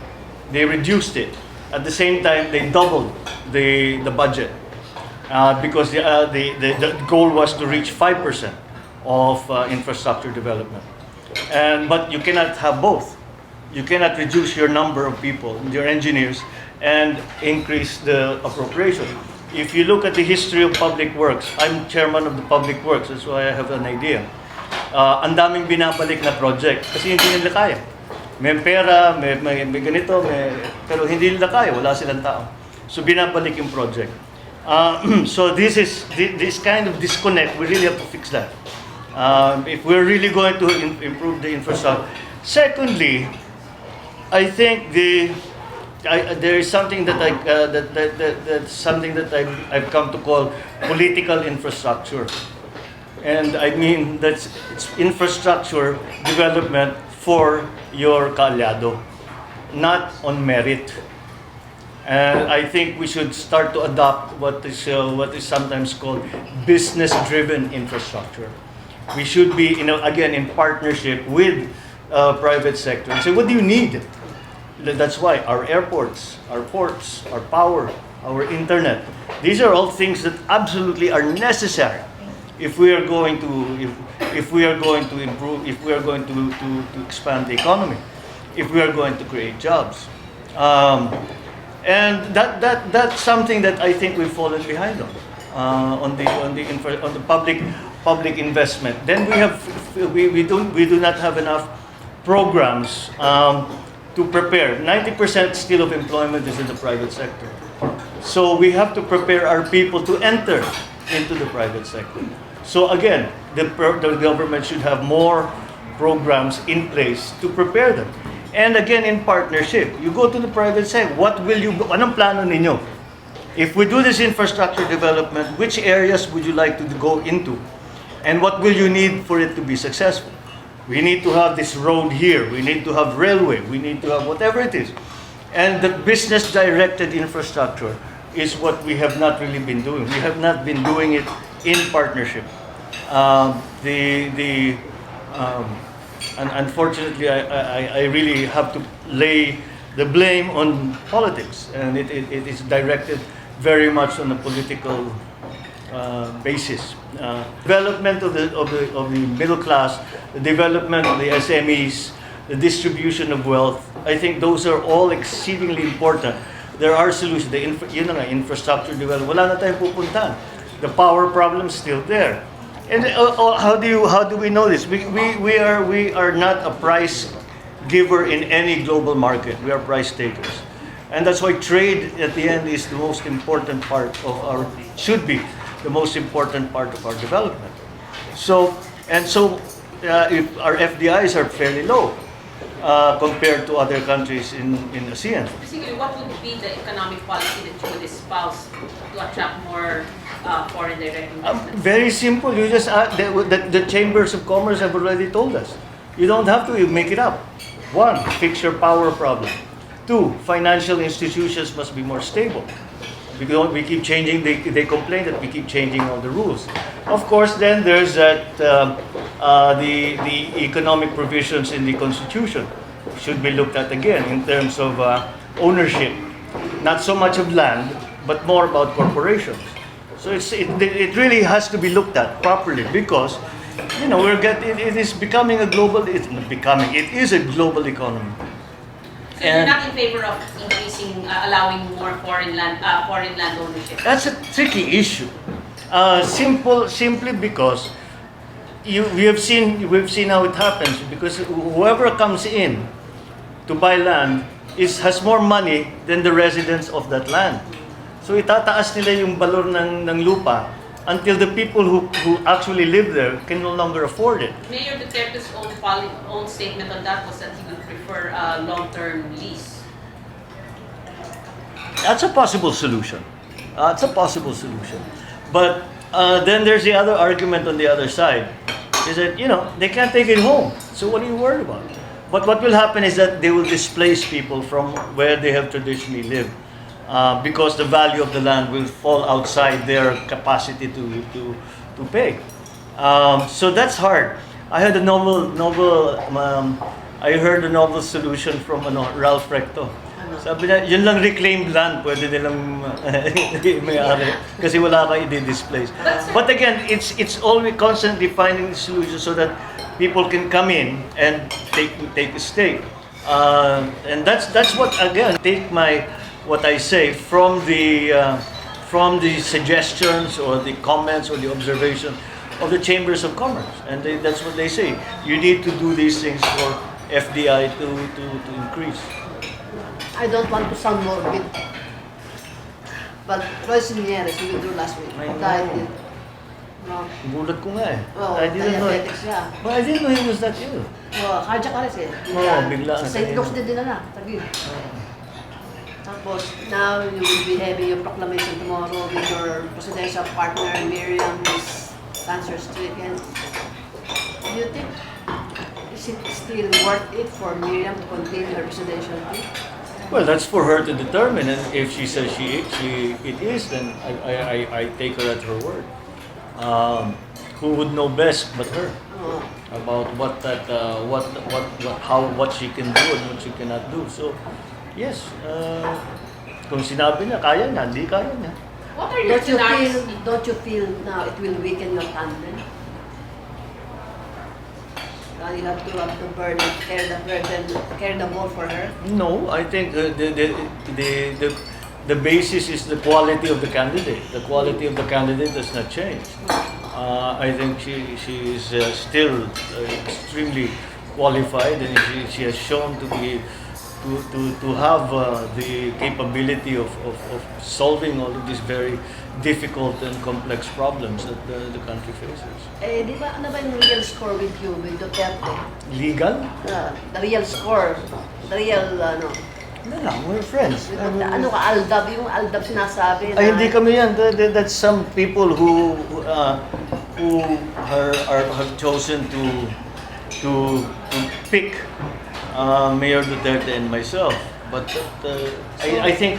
they reduced it. At the same time, they doubled the budget because the goal was to reach 5% of infrastructure development. But you cannot have both. You cannot reduce your number of people, your engineers, and increase the appropriation. If you look at the history of public works, I'm chairman of the public works, that's why I have an idea. Ang daming binabalik na project kasi hindi nila kaya. May pera, may ganito, pero hindi nila kaya, wala silang tao. So binabalik yung project. So this kind of disconnect, we really have to fix that. If we're really going to improve the infrastructure. Secondly, I think there is something that that's something that I've come to call political infrastructure, and I mean it's infrastructure development for your kaalyado, not on merit. And I think we should start to adopt what is sometimes called business-driven infrastructure. We should be, again, in partnership with private sector and say, what do you need? That's why our airports, our ports, our power, our internet, these are all things that absolutely are necessary if we are going to improve, if we are going to expand the economy, if we are going to create jobs. And that's something that I think we've fallen behind on the public investment. Then we do not have enough programs to prepare. 90% still of employment is in the private sector. So we have to prepare our people to enter into the private sector. So again, the government should have more programs in place to prepare them. And again, in partnership, you go to the private sector, anong plano ninyo? If we do this infrastructure development, which areas would you like to go into? And what will you need for it to be successful? We need to have this road here. We need to have railway. We need to have whatever it is. And the business-directed infrastructure is what we have not really been doing. We have not been doing it in partnership. And unfortunately, I really have to lay the blame on politics, and it is directed very much on a political basis. Development of the middle class, the development of the SMEs, the distribution of wealth. I think those are all exceedingly important. There are solutions. Infrastructure development. Wala na tayong pupuntahan. The power problem is still there. And how do we know this? We are not a price giver in any global market. We are price takers, and that's why trade at the end is the most important part of should be the most important part of our development. So if our FDIs are fairly low compared to other countries in ASEAN. Basically, what would be the economic policy that you would espouse to attract more foreign direct investment? Very simple. You just the chambers of commerce have already told us. You don't have to. You make it up. 1, fix your power problem. 2, financial institutions must be more stable. Because we keep changing, they complain that we keep changing all the rules. Of course, then there's that the economic provisions in the Constitution should be looked at again in terms of ownership, not so much of land, but more about corporations. So it really has to be looked at properly because it is becoming a global. It's not becoming. It is a global economy. So you're not in favor of increasing, allowing more foreign land ownership? That's a tricky issue. Simply because we've seen how it happens. Because whoever comes in to buy land has more money than the residents of that land. So itataas nila yung valor ng lupa until the people who actually live there can no longer afford it. Mayor Duterte's own statement on that was that he would prefer a long-term lease. That's a possible solution. But then there's the other argument on the other side, is that they can't take it home. So what are you worried about? But what will happen is that they will displace people from where they have traditionally lived, because the value of the land will fall outside their capacity to pay. So that's hard. I heard a novel solution from Ralph Recto. Sabi niya, yun lang reclaimed land, pwede nilang may-ari kasi wala kang i-displace. But again, it's always constantly finding the solution so that people can come in and take a stake. And that's what, again, take what I say from the suggestions or the comments or the observation of the chambers of commerce, and that's what they say. You need to do these things for FDI to increase. I don't want to sound morbid, but Royce Nieres, we withdrew last week. I know. Died. No. Gulat ko nga eh. Oh, I didn't know. diabetic siya. But I didn't know he was that ill. Cardiac arrest eh. Oo, bigla. Sa St. Luke's din dinala. Tagil. Tapos, now you will be having your proclamation tomorrow with your presidential partner, Miriam, who's cancer-stricken. Do you think, is it still worth it for Miriam to continue her presidential term? Well, that's for her to determine, and if she says it is, then I take her at her word. Who would know best but her about what she can do and what she cannot do? So, yes, kung sinabi niya kaya niya, hindi kaya niya. What are your scenarios? Don't you feel now it will weaken your tandem? You have to carry the ball for her. No, I think the basis is the quality of the candidate. The quality of the candidate does not change. I think she is still extremely qualified, and she has shown to have the capability of solving all of these very difficult and complex problems that the country faces. Eh, di ba, ano ba yung real score with you, with Duterte? Legal? The real score, the real, No lang, we're friends. ano ka, aldab, yung aldab sinasabi na... Ay, hindi kami yan. That's some people who have chosen to pick Mayor Duterte and myself. But I think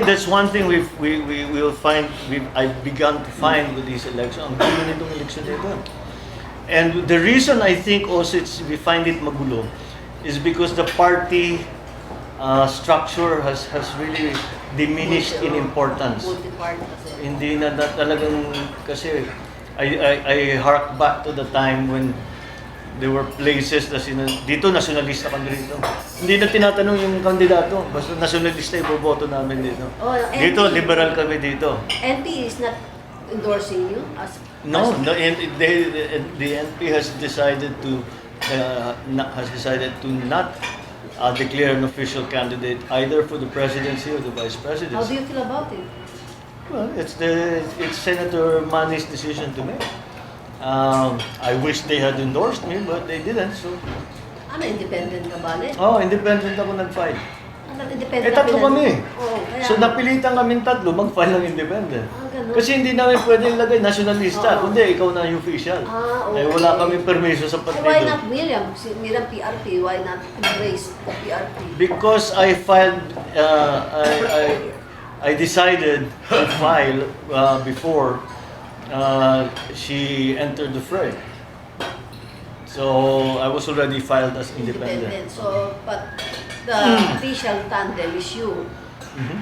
that's one thing we'll find. I've begun to find with these elections. Ang gulo nitong election nito. And the reason I think also we find it magulo is because the party structure has really diminished in importance. Multi-party kasi. Hindi na talagang kasi I hark back to the time when there were places na dito nationalista kami dito. Hindi na tinatanong yung kandidato, basta nationalista iboboto namin dito. Oh, Dito liberal kami dito. NP is not endorsing you as... No, the NP has decided to not declare an official candidate either for the presidency or the vice presidency. How do you feel about it? Well, it's Senator Manny's decision to make. I wish they had endorsed me, but they didn't. So, Ano, independent ka ba, ne? independent ako nag-file. Ano, independent Tatlo kami. Oo, kaya... So, napilitan kaming tatlo mag-file ng independent. Ganun. Kasi hindi namin pwedeng ilagay nationalista. Oo. Kundi, ikaw na yung official. Okay. Eh, wala kaming permiso sa Why partido. not Miriam? Si Miriam PRP, why not embrace the PRP? Because I filed, I decided to file before she entered the fray. So I was already filed as independent. So, but the official tandem is you.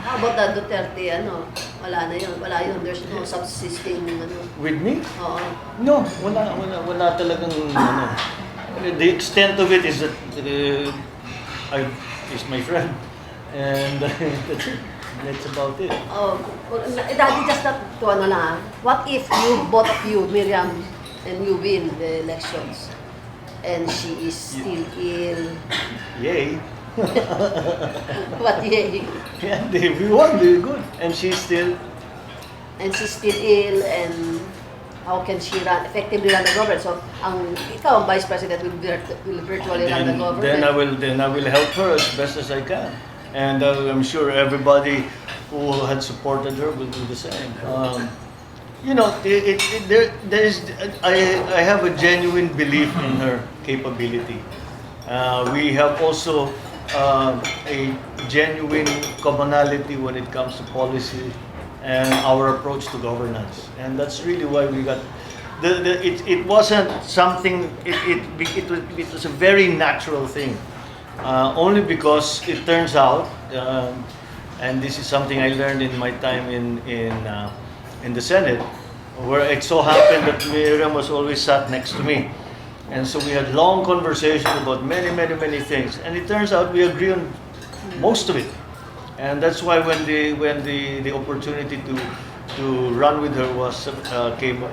How about the Duterte, ano? Wala na yun. Wala yun. There's no subsisting, ano. With me? Oo. No, wala talagang ano. The extent of it is that is my friend, and that's it. That's about it. Oh, well, Daddy, just that to ano lang, ah. What if you, both of you, Miriam, and you win the elections, and she is still ill? Yay! What yay? Yeah, we won. They're good, and she's still. And she's still ill, and how can she effectively run the government? So, ikaw, Vice President, will virtually run the government. Then I will help her as best as I can, and I'm sure everybody who had supported her will do the same. You know, I have a genuine belief in her capability. We have also a genuine commonality when it comes to policy and our approach to governance, and that's really why we got. It wasn't something. It was a very natural thing, only because it turns out, and this is something I learned in my time in the Senate, where it so happened that Miriam was always sat next to me. And so we had long conversations about many things, and it turns out we agree on most of it. And that's why when the opportunity to run with her was came,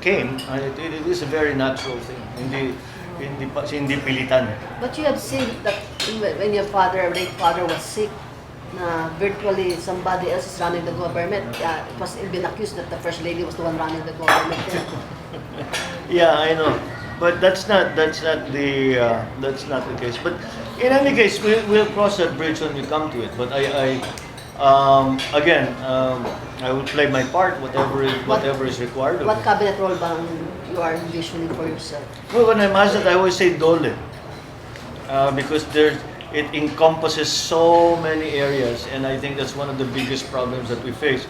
it is a very natural thing. Hindi pilitan. But you have seen that when your late father was sick, virtually somebody else is running the government. It was been accused that the First Lady was the one running the government. Yeah, I know. But that's not the case. But in any case, we'll cross that bridge when we come to it. But I will play my part, whatever is required of What me. cabinet role bang you are envisioning for yourself? Well, when I'm asked that, I always say dole, because it encompasses so many areas, and I think that's one of the biggest problems that we face.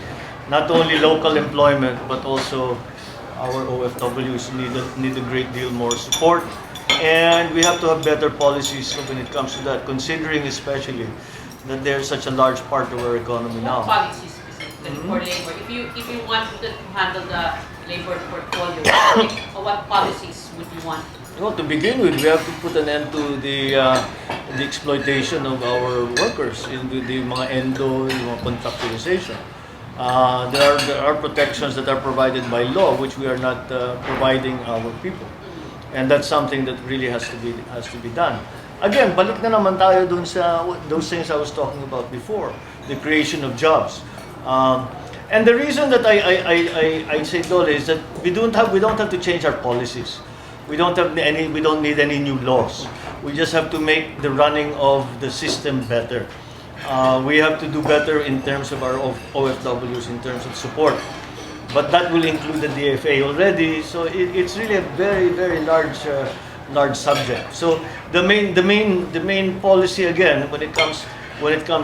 Not only local employment, but also our OFWs need a great deal more support, and we have to have better policies when it comes to that, considering especially that they're such a large part of our economy What now. policies specifically for labor? If you wanted to handle the labor portfolio, what policies would you want? Well, to begin with, we have to put an end to the exploitation of our workers in the mga endo, yung mga contractualization. There are protections that are provided by law, which we are not providing our people, and that's something that really has to be done. Again, balik na naman tayo dun sa those things I was talking about before, the creation of jobs. And the reason that I say dole is that we don't have to change our policies. We don't need any new laws. We just have to make the running of the system better. We have to do better in terms of our OFWs, in terms of support. But that will include the DFA already. So it's really a very large subject. So the main policy again when it comes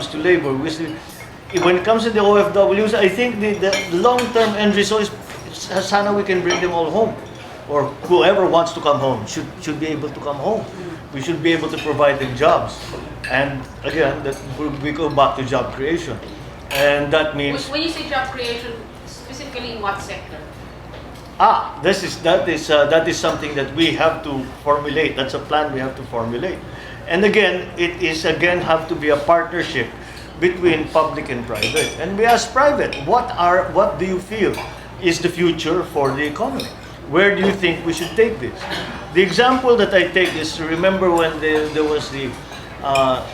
to labor, when it comes to the OFWs, I think the long-term end result is sana we can bring them all home, or whoever wants to come home should be able to come home. We should be able to provide them jobs, and again, that we go back to job creation, and that means. When you say job creation, specifically in what sector? That is something that we have to formulate. That's a plan we have to formulate, and again, it is have to be a partnership between public and private. And we ask private, what do you feel is the future for the economy? Where do you think we should take this? The example that I take is, remember when there was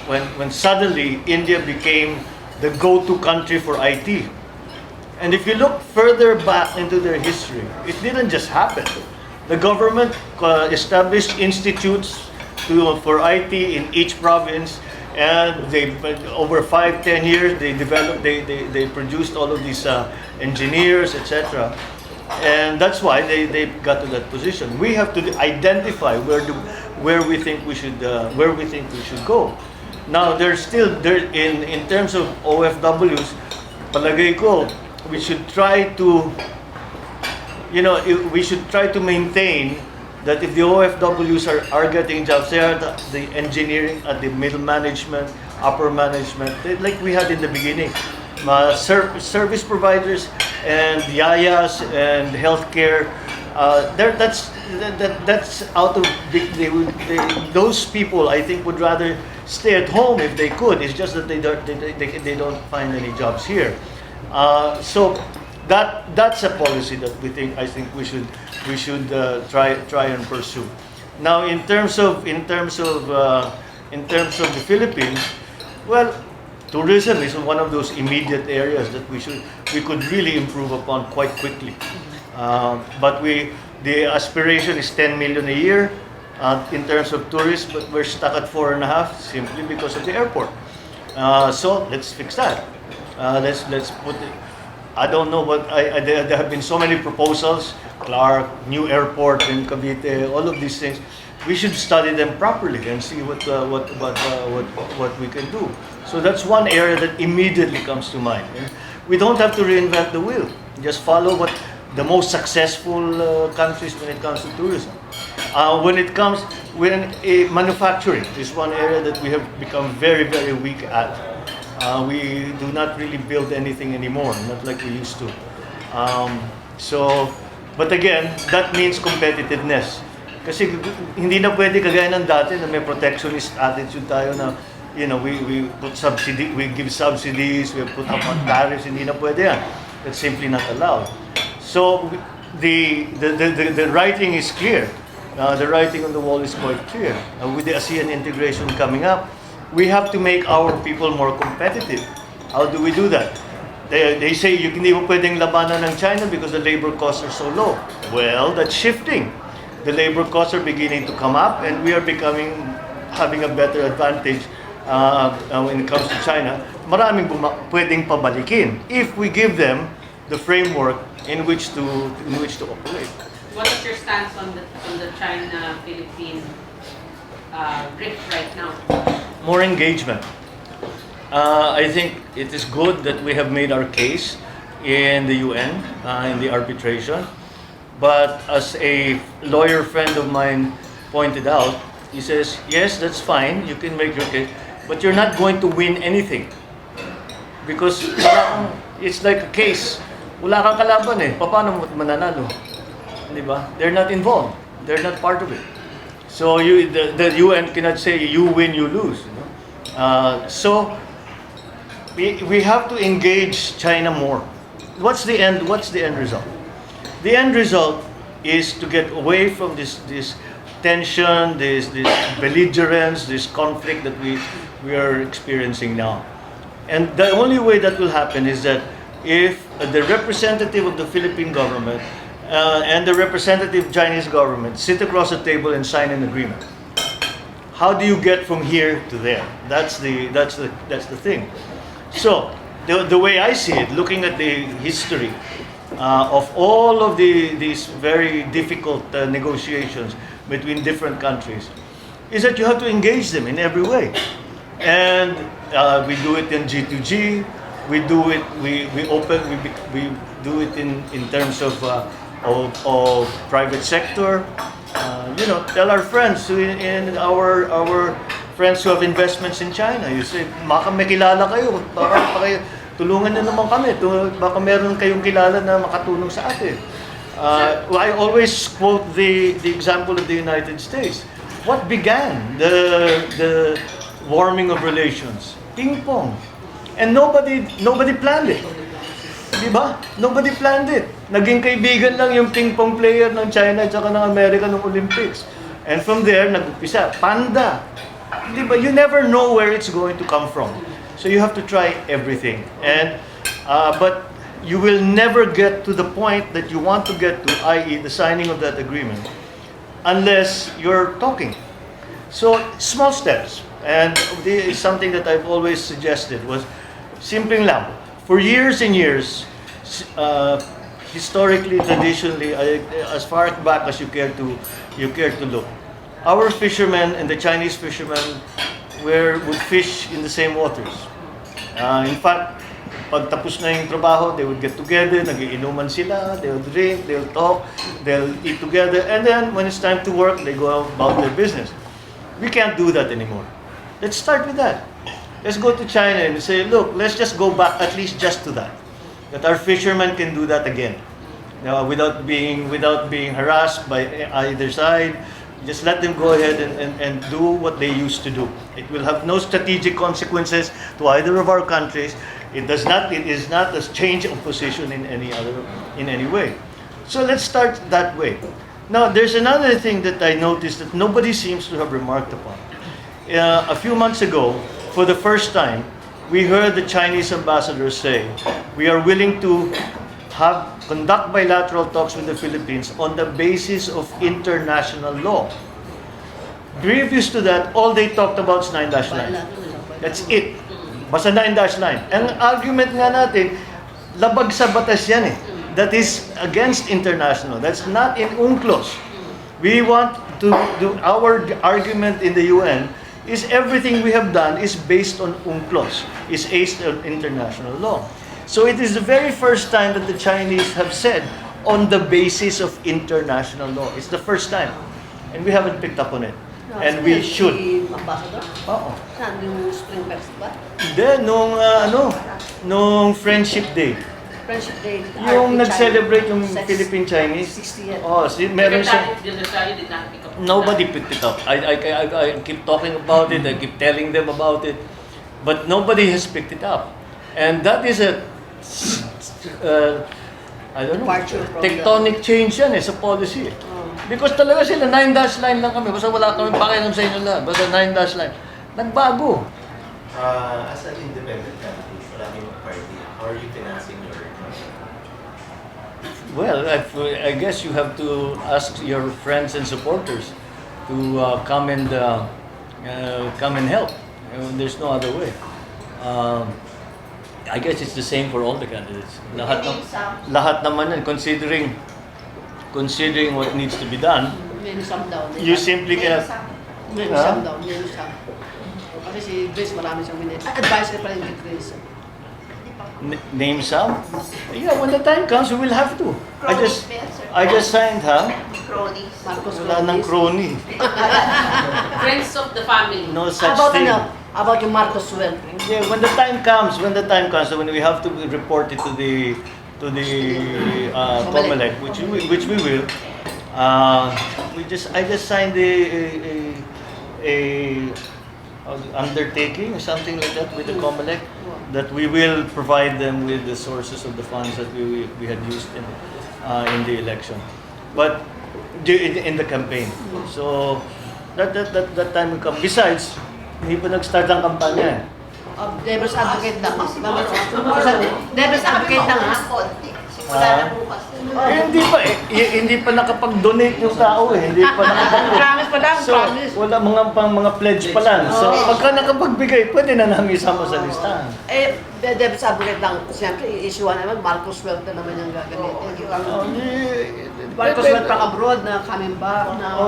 when suddenly India became the go-to country for IT. And if you look further back into their history, it didn't just happen. The government established institutes for IT in each province, and over 5-10 years they produced all of these engineers, etc. And that's why they got to that position. We have to identify where we think we should go. Now there's still in terms of OFWs, palagay ko, we should try to, we should try to maintain that if the OFWs are getting jobs, they are the engineering at the middle management, upper management, like we had in the beginning. Service providers and yayas and healthcare, that's out of those people. I think would rather stay at home if they could. It's just that they don't find any jobs here. So that's a policy that I think we should try and pursue. Now, in terms of the Philippines, well, tourism is one of those immediate areas that we could really improve upon quite quickly. But the aspiration is 10 million a year in terms of tourists, but we're stuck at 4.5 simply because of the airport. So let's fix that. Let's put it. I don't know, but there have been so many proposals. Clark, new airport in Cavite, all of these things. We should study them properly and see what we can do. So that's one area that immediately comes to mind. We don't have to reinvent the wheel. Just follow what the most successful countries when it comes to tourism. Manufacturing is one area that we have become very, very weak at. We do not really build anything anymore, not like we used to. But again, that means competitiveness. Kasi hindi na pwede kagaya ng dati na may protectionist attitude tayo na, we give subsidies, we put up on tariffs. Hindi na pwede yan. That's simply not allowed. So the writing is clear. The writing on the wall is quite clear. With the ASEAN integration coming up, we have to make our people more competitive. How do we do that? They say hindi mo pwedeng labanan ng China because the labor costs are so low. Well, that's shifting. The labor costs are beginning to come up, and we are having a better advantage when it comes to China. Maraming pwedeng pabalikin if we give them the framework in which to operate. What is your stance on the China-Philippine rift right now? More engagement. I think it is good that we have made our case in the UN, in the arbitration. But as a lawyer friend of mine pointed out, he says, yes, that's fine, you can make your case, but you're not going to win anything. Because it's like a case. Wala kang kalaban eh. Paano mo mananalo? Diba? They're not involved. They're not part of it. So the UN cannot say you win, you lose. So we have to engage China more. What's the end result? The end result is to get away from this tension, this belligerence, this conflict that we are experiencing now. And the only way that will happen is that if the representative of the Philippine government and the representative Chinese government sit across the table and sign an agreement. How do you get from here to there? That's the thing. So the way I see it, looking at the history of all of these very difficult negotiations between different countries, is that you have to engage them in every way. And we do it in G2G. We do it. We do it in terms of private sector. Tell our friends in our friends who have investments in China. You say, baka may kilala kayo. Baka tulungan niyo naman kami. Baka meron kayong kilala na makatulong sa atin. I always quote the example of the United States. What began the warming of relations? Ping pong. And nobody planned it. Diba? Nobody planned it. Naging kaibigan lang yung ping pong player ng China at saka ng Amerika ng Olympics. And from there, nag-upisa. Panda. Diba? You never know where it's going to come from. So you have to try everything. And but you will never get to the point that you want to get to, i.e. the signing of that agreement, unless you're talking. So small steps. And this is something that I've always suggested was simpleng lang. For years and years, historically, traditionally, as far back as you care to look, our fishermen and the Chinese fishermen would fish in the same waters. In fact, pag tapos na yung trabaho, they would get together, nagiinuman sila, they'll drink, they'll talk, they'll eat together, and then when it's time to work, they go about their business. We can't do that anymore. Let's start with that. Let's go to China and say, look, let's just go back at least just to that. That our fishermen can do that again. Without being harassed by either side. Just let them go ahead and do what they used to do. It will have no strategic consequences to either of our countries. It is not a change of position in any way. So let's start that way. Now there's another thing that I noticed that nobody seems to have remarked upon. A few months ago, for the first time, we heard the Chinese ambassador say, we are willing to conduct bilateral talks with the Philippines on the basis of international law. Previous to that, all they talked about is 9-line. That's it. Basta 9-line. Ang argument nga natin, labag sa batas yan eh. That is against international. That's not in UNCLOS. We want to do our argument in the UN is everything we have done is based on UNCLOS, is based on international law. So it is the very first time that the Chinese have said on the basis of international law. It's the first time. And we haven't picked up on it. And we should. Ambassador? Oo. Saan yung Spring Fest ba? Hindi, nung Friendship Day. Friendship Day. Yung RP nag-celebrate yung China. Philippine-Chinese. 60 yan. Oh, meron siya. The secretary did not pick up. Nobody picked it up. I keep talking about it. I keep telling them about it. But nobody has picked it up. And that is a I don't know, Departure from tectonic change yan sa policy. Because talaga sila, 9-line lang kami. Basta wala kami pakialam sa inyo lahat. Basta 9-line. Nagbago. As an independent candidate, wala kayong party, how are you financing your Well, I guess you have to ask your friends and supporters to come and help. There's no other way. I guess it's the same for all the candidates. Lahat naman yan, considering what needs to be done, Minusam daw. you simply cannot. Minusam daw. Minusam. Kasi si Grace marami siyang minute. Advice pa rin kay Grace. Name some? Yeah, when the time comes, we will have to. I just signed, Cronies. Marcos Wala ng crony. Friends of the family. No such About thing. About yung Marcos Well. Yeah, when the time comes, so when we have to report it to the COMELEC, which we will, I just signed a undertaking or something like that with the COMELEC that we will provide them with the sources of the funds that we had used in the election, but in the campaign. So that time will come. Besides, hindi pa nag-start ang kampanya. Devil's Advocate lang. Devil's Advocate lang ha. Simula na bukas. Hindi pa nakapag-donate yung tao eh. Hindi pa Promise pa lang, So, promise. wala mga pledge pa lang. So, pagka nakapagbigay, pwede na namin isama sa listahan. Devil's Advocate lang. Siyempre, i-issue naman, Marcos Well na naman yung gagamitin. Marcos Well from abroad na coming back na...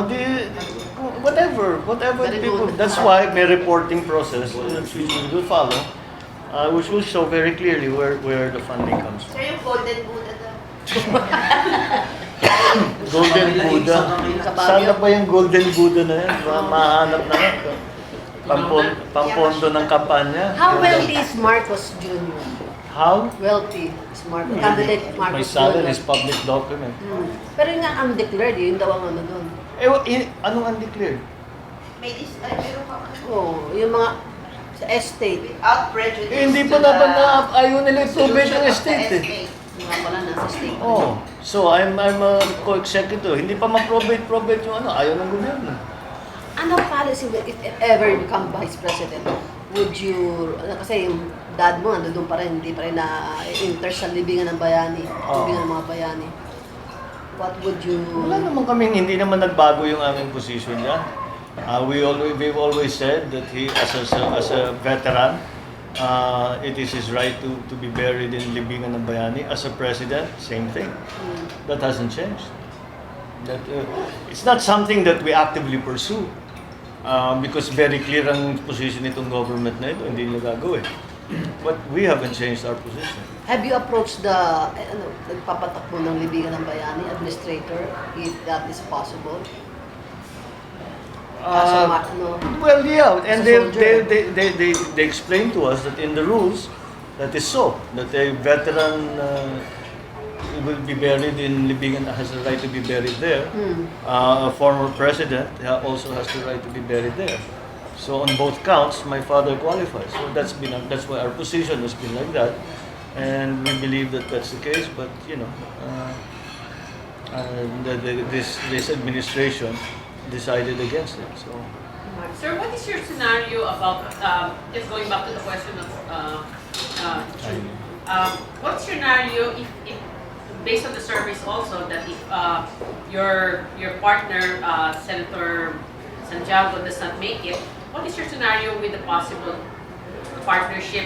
Whatever Very people. good. That's why may reporting process which we will follow, which will show very clearly where the funding comes from. Sir, yung Golden Buddha daw. Golden Buddha. Sana ba yung Golden Buddha na yan? Mahanap na yan. Pampondo ng kampanya. How wealthy is Marcos Jr.? How? Wealthy is Marcos. Candidate My Marcos salary Jr. is public document. Pero yung nga undeclared, yun daw ang ano doon. Anong undeclared? May meron ka Oo, yung mga sa estate. without prejudice. Hindi pa naman na ayaw nila i-probate yung estate eh. Mga pala nasa state. Oh, so I'm a co-executive. Hindi pa ma-probate yung ayaw ng gobyerno. Anong policy if ever you become vice president? Would you, kasi yung dad mo doon pa rin, hindi pa rin na-interest sa libingan ng bayani, libingan ng mga bayani. What would you... Wala naman kaming, hindi naman nagbago yung aming position niya. We've always said that he, as a veteran, it is his right to be buried in libingan ng bayani. As a president, same thing. That hasn't changed. It's not something that we actively pursue. Because very clear ang position nitong government na ito, hindi nila gagawin. But we haven't changed our position. Have you approached the nagpapatakbo ng Libigan ng Bayani administrator if that is possible? As a Well, yeah, and soldier. they explained to us that in the rules, that is so, that a veteran will be buried in Libigan, has the right to be buried there. A former president also has the right to be buried there. So on both counts, my father qualifies. So that's why our position has been like that, and we believe that that's the case. But you know, this administration decided against it. So. Sir, what is your scenario about, just going back to the question of, what's your scenario if based on the surveys also, that if your partner, Senator Santiago, does not make it, what is your scenario with the possible partnership,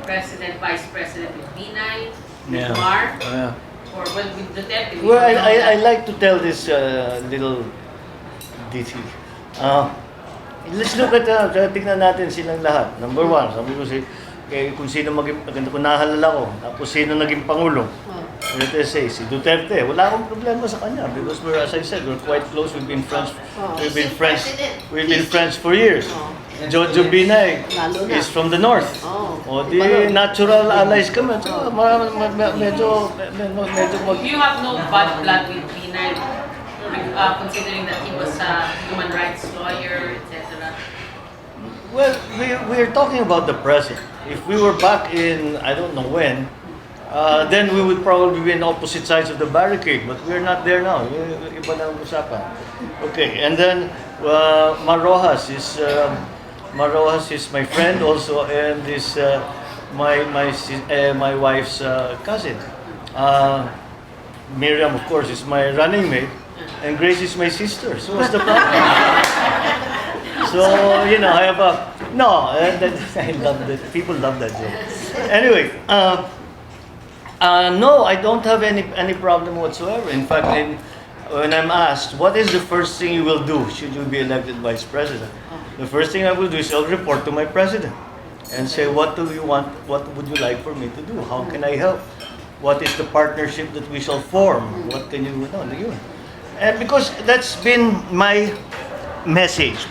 President, Vice President with Binay, with Mar, or with Duterte? Well, I like to tell this little ditty. Let's look at, tignan natin silang lahat. Number one, sabi ko kung sino kung nahalala ko, tapos sino naging Pangulo. Let us say, si Duterte, wala akong problema sa kanya because as I said, we're quite close. We've been friends for years. Jojo Binay is from the north. O di natural allies kami. So, medyo You have no bad blood with Binay, considering that he was a human rights lawyer, etc. Well, we're talking about the present. If we were back in, I don't know when, then we would probably be on opposite sides of the barricade, but we're not there now. Iba na ang usapan. Okay, and then Marojas is my friend also, and is my wife's cousin. Miriam, of course, is my running mate, and Grace is my sister. So what's the problem? So you know, I have I love that. People love that joke. Anyway. No, I don't have any problem whatsoever. In fact, when I'm asked, what is the first thing you will do should you be elected vice president? The first thing I will do is I'll report to my president and say, what do you want? What would you like for me to do? How can I help? What is the partnership that we shall form? What can you do? And because that's been my message,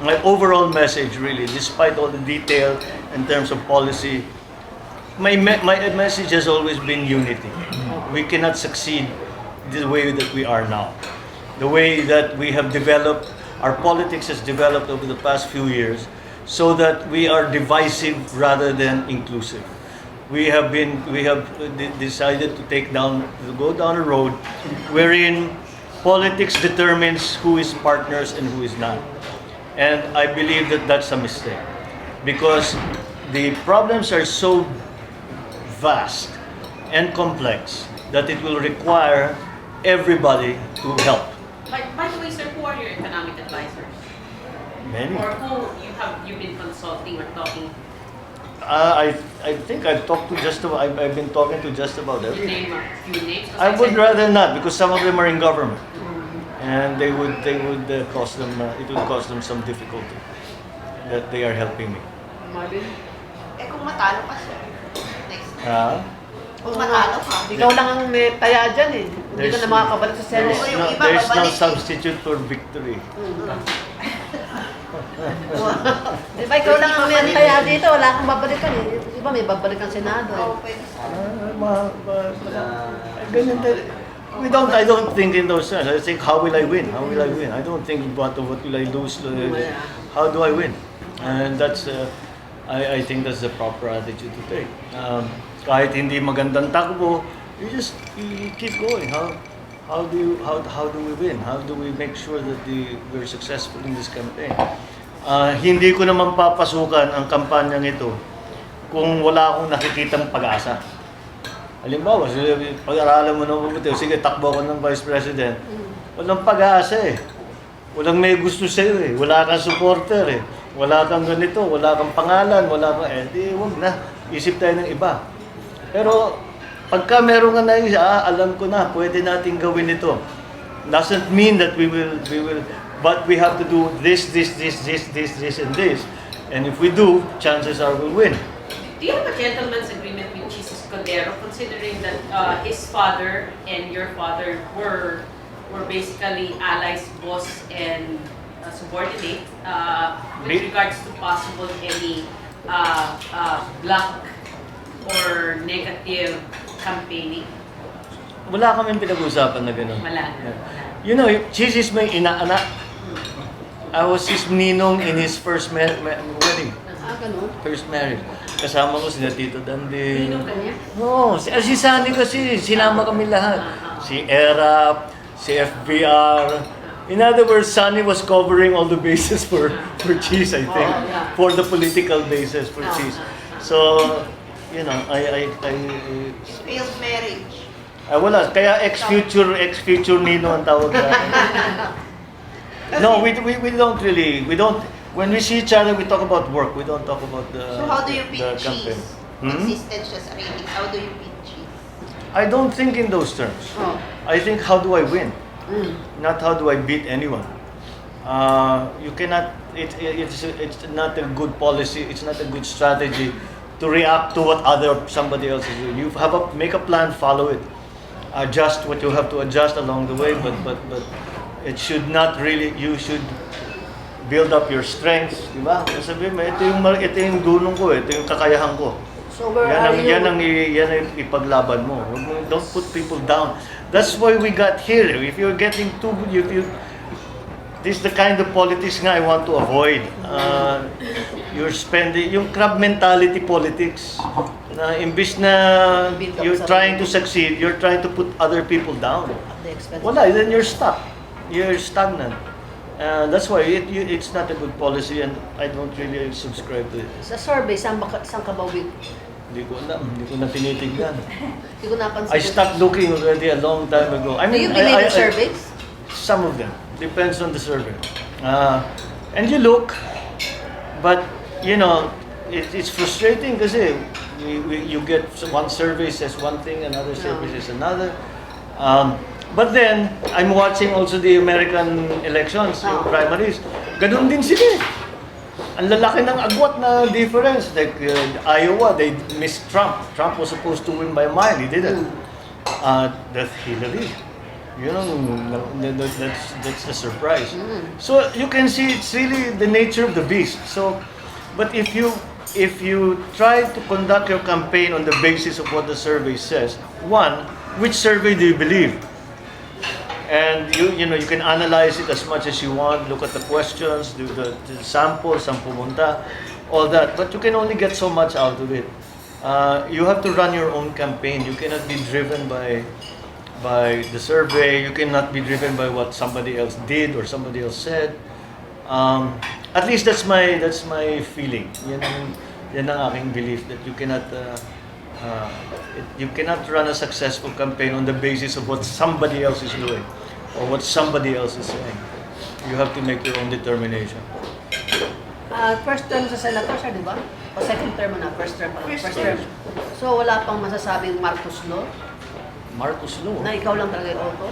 my overall message really, despite all the detail in terms of policy. My message has always been unity. We cannot succeed the way that we are now. The way that we have developed, our politics has developed over the past few years, so that we are divisive rather than inclusive. We have decided to go down a road wherein politics determines who is partners and who is not. And I believe that that's a mistake, because the problems are so vast and complex that it will require everybody to help. By the way, sir, who are your economic advisors? Many. Or who you've been consulting or talking? I think I've been talking to just about You everyone. name a few names? I would rather not, because some of them are in government, and it would cost them some difficulty that they are helping me. Marvin? Kung matalo ka, sir. Next. Kung matalo ka. Ikaw lang ang may taya dyan eh. Hindi ka na makakabalik sa Senate. There's no substitute for victory. Diba ikaw lang ang may taya dito, wala kang babalikan eh. Diba may babalikan Senado eh. Oo, pwede. I don't think in those terms. I think, how will I win? How will I win? I don't think what will I lose? How do I win? And that's, I think that's the proper attitude to take. Kahit hindi magandang takbo, you keep going. How do we win? How do we make sure that we're successful in this campaign? Hindi ko naman papasukan ang kampanyang ito kung wala akong nakikitang pag-asa. Halimbawa, pag-aralan mo na mabuti, sige, takbo ko ng Vice President. Walang pag-asa eh. Walang may gusto sa'yo eh. Wala kang supporter eh. Wala kang ganito, wala kang pangalan, di wag na. Isip tayo ng iba. Pero, pagka meron ka na alam ko na, pwede natin gawin ito. Doesn't mean that we will, but we have to do this, and this. And if we do, chances are we'll win. Do you have a gentleman's agreement with Jesus Cordero, considering that his father and your father were basically allies, boss, and subordinate with regards to possible any black or negative campaigning? Wala kaming pinag-usapan na gano'n. Wala. You know, Cheese is my inaanak. I was his ninong in his first wedding. Ganun. First marriage. Kasama ko sila Tito Dandy. Ninong kanya? No, si Sunny kasi, sinama kami lahat. Si Erap, si FBR. In other words, Sunny was covering all the bases for Cheese, I think. Oh, yeah. For the political bases for Cheese. So, you know, I Failed marriage. wala. Kaya ex-future Nino ang tawag natin. No, we don't, when we see each other, we talk about work. We don't talk about the So how do you the beat campaign. cheese? Hmm? Existence siya sarili. How do you beat cheese? I don't think in those terms. Oh. I think, how do I win? Mm. Not how do I beat anyone. You cannot. It's not a good policy. It's not a good strategy to react to what somebody else is doing. You make a plan, follow it, adjust what you have to adjust along the way. But it should not really. You should build up your strengths, di ba? Sabi mo, ito yung dulong ko, ito yung kakayahan ko. So where are you? Yan ang ipaglaban mo. Don't put people down. That's why we got here. If you're getting too, this is the kind of politics nga I want to avoid. You're spending, yung crab mentality politics. Na imbis na you're trying to succeed, you're trying to put other people down. At the expense. Wala, then you're stuck. You're stagnant. That's why it's not a good policy, and I don't really subscribe to it. Sa survey, saan ka ba weak? Hindi ko na tinitignan. Hindi ko napansin. I stopped looking already a long time ago. I Do mean, you believe in surveys? Some of them. Depends on the survey. And you look, but you know, it's frustrating kasi you get one survey says one thing, another survey says another. But then, I'm watching also the American elections, yung primaries. Ganun din sila eh. Ang lalaki ng agwat na difference. Like Iowa, they missed Trump. Trump was supposed to win by a mile. He didn't. That's Hillary. You know, that's the surprise. So you can see it's really the nature of the beast. So, but if you try to conduct your campaign on the basis of what the survey says, one, which survey do you believe? And you know, you can analyze it as much as you want, look at the questions, do the samples, saan pumunta, all that. But you can only get so much out of it. You have to run your own campaign. You cannot be driven by the survey. You cannot be driven by what somebody else did or somebody else said. At least that's my feeling. Yan ang aking belief, that you cannot run a successful campaign on the basis of what somebody else is doing or what somebody else is saying. You have to make your own determination. First term sa senator siya, di ba? O second term na, first term. So wala pang masasabing Marcos Law? Marcos Law? Na ikaw lang talaga yung auto?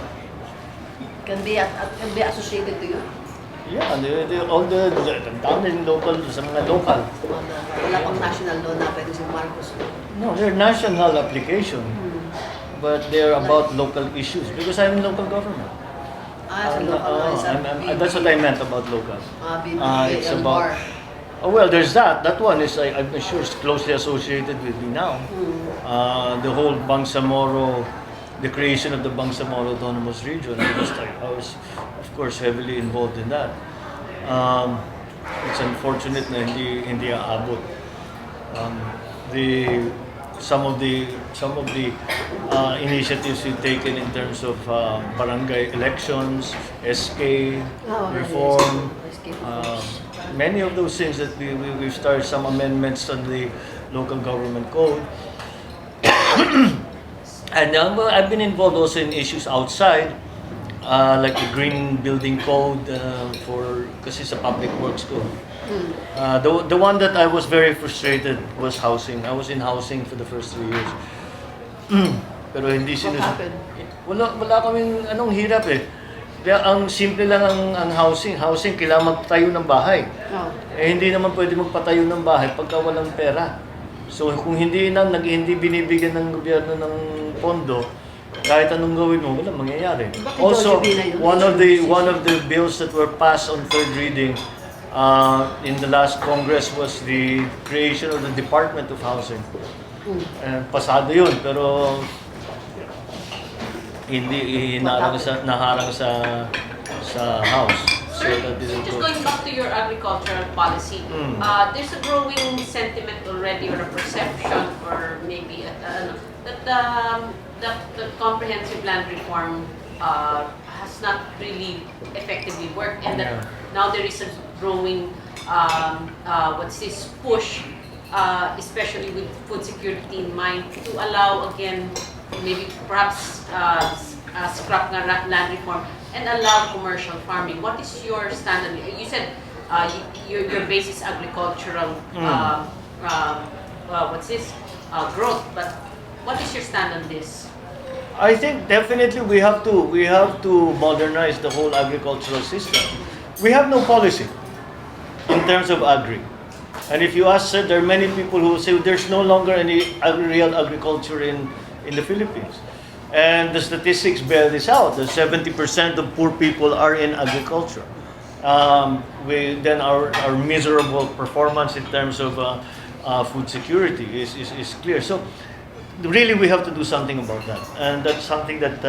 Can be associated to you? Yeah, all the daming local, sa mga local. Wala pang national law na pwede si Marcos Law. No, they're national application, but they're about local issues because I'm in local government. Sa local That's what I meant about local. It's BBL about. Oh, well, there's that. That one is, I'm sure, is closely associated with me now. The whole Bangsamoro, the creation of the Bangsamoro Autonomous Region. I was, of course, heavily involved in that. It's unfortunate na hindi aabot. Some of the initiatives we've taken in terms of barangay elections, SK reform, many of those things that we've started some amendments on the local government code. And I've been involved also in issues outside, like the green building code kasi sa public works code. The one that I was very frustrated was housing. I was in housing for the first 3 years. Pero hindi What happened? Wala kaming hirap eh. Kaya ang simple lang ang housing. Housing, kailangan magtayo ng bahay. Oh. Eh hindi naman pwede magpatayo ng bahay pagka walang pera. So kung hindi binibigyan ng gobyerno ng pondo, kahit anong gawin mo, walang mangyayari. Bakit Also, Jollibee na yun? one of the bills that were passed on third reading in the last Congress was the creation of the Department of Housing. Pasado yun, pero hindi naharang sa House. So Sir, that didn't just go. going back to your agricultural policy, Mm. there's a growing sentiment already, or a perception, or maybe that the comprehensive land reform has not really effectively worked, and that now there is a growing push, especially with food security in mind, to allow again maybe perhaps scrap na land reform and allow commercial farming. What is your stand on it? You said your base is agricultural growth, but what is your stand on this? I think definitely we have to modernize the whole agricultural system. We have no policy in terms of agri. And if you ask, there are many people who say there's no longer any real agriculture in the Philippines. And the statistics bear this out. That 70% of poor people are in agriculture. Then our miserable performance in terms of food security is clear. So really we have to do something about that. And that's something that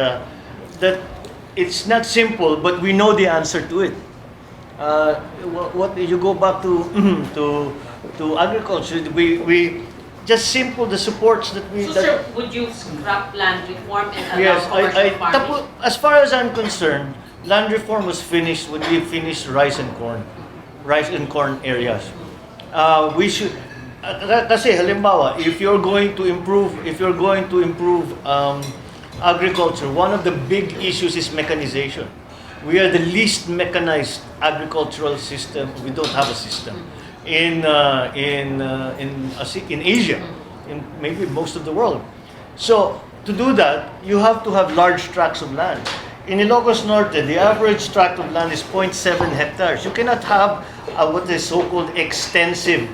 it's not simple, but we know the answer to it. What you go back to to agriculture, we just simple the supports that we. So, that, sir, would you scrap land reform and allow yes, commercial farming? as far as I'm concerned, land reform was finished when we finished rice and corn areas. We should. Kasi halimbawa, if you're going to improve agriculture, one of the big issues is mechanization. We are the least mechanized agricultural system. We don't have a system in Asia, in maybe most of the world. So to do that, you have to have large tracts of land. In Ilocos Norte, the average tract of land is 0.7 hectares. You cannot have what is so-called extensive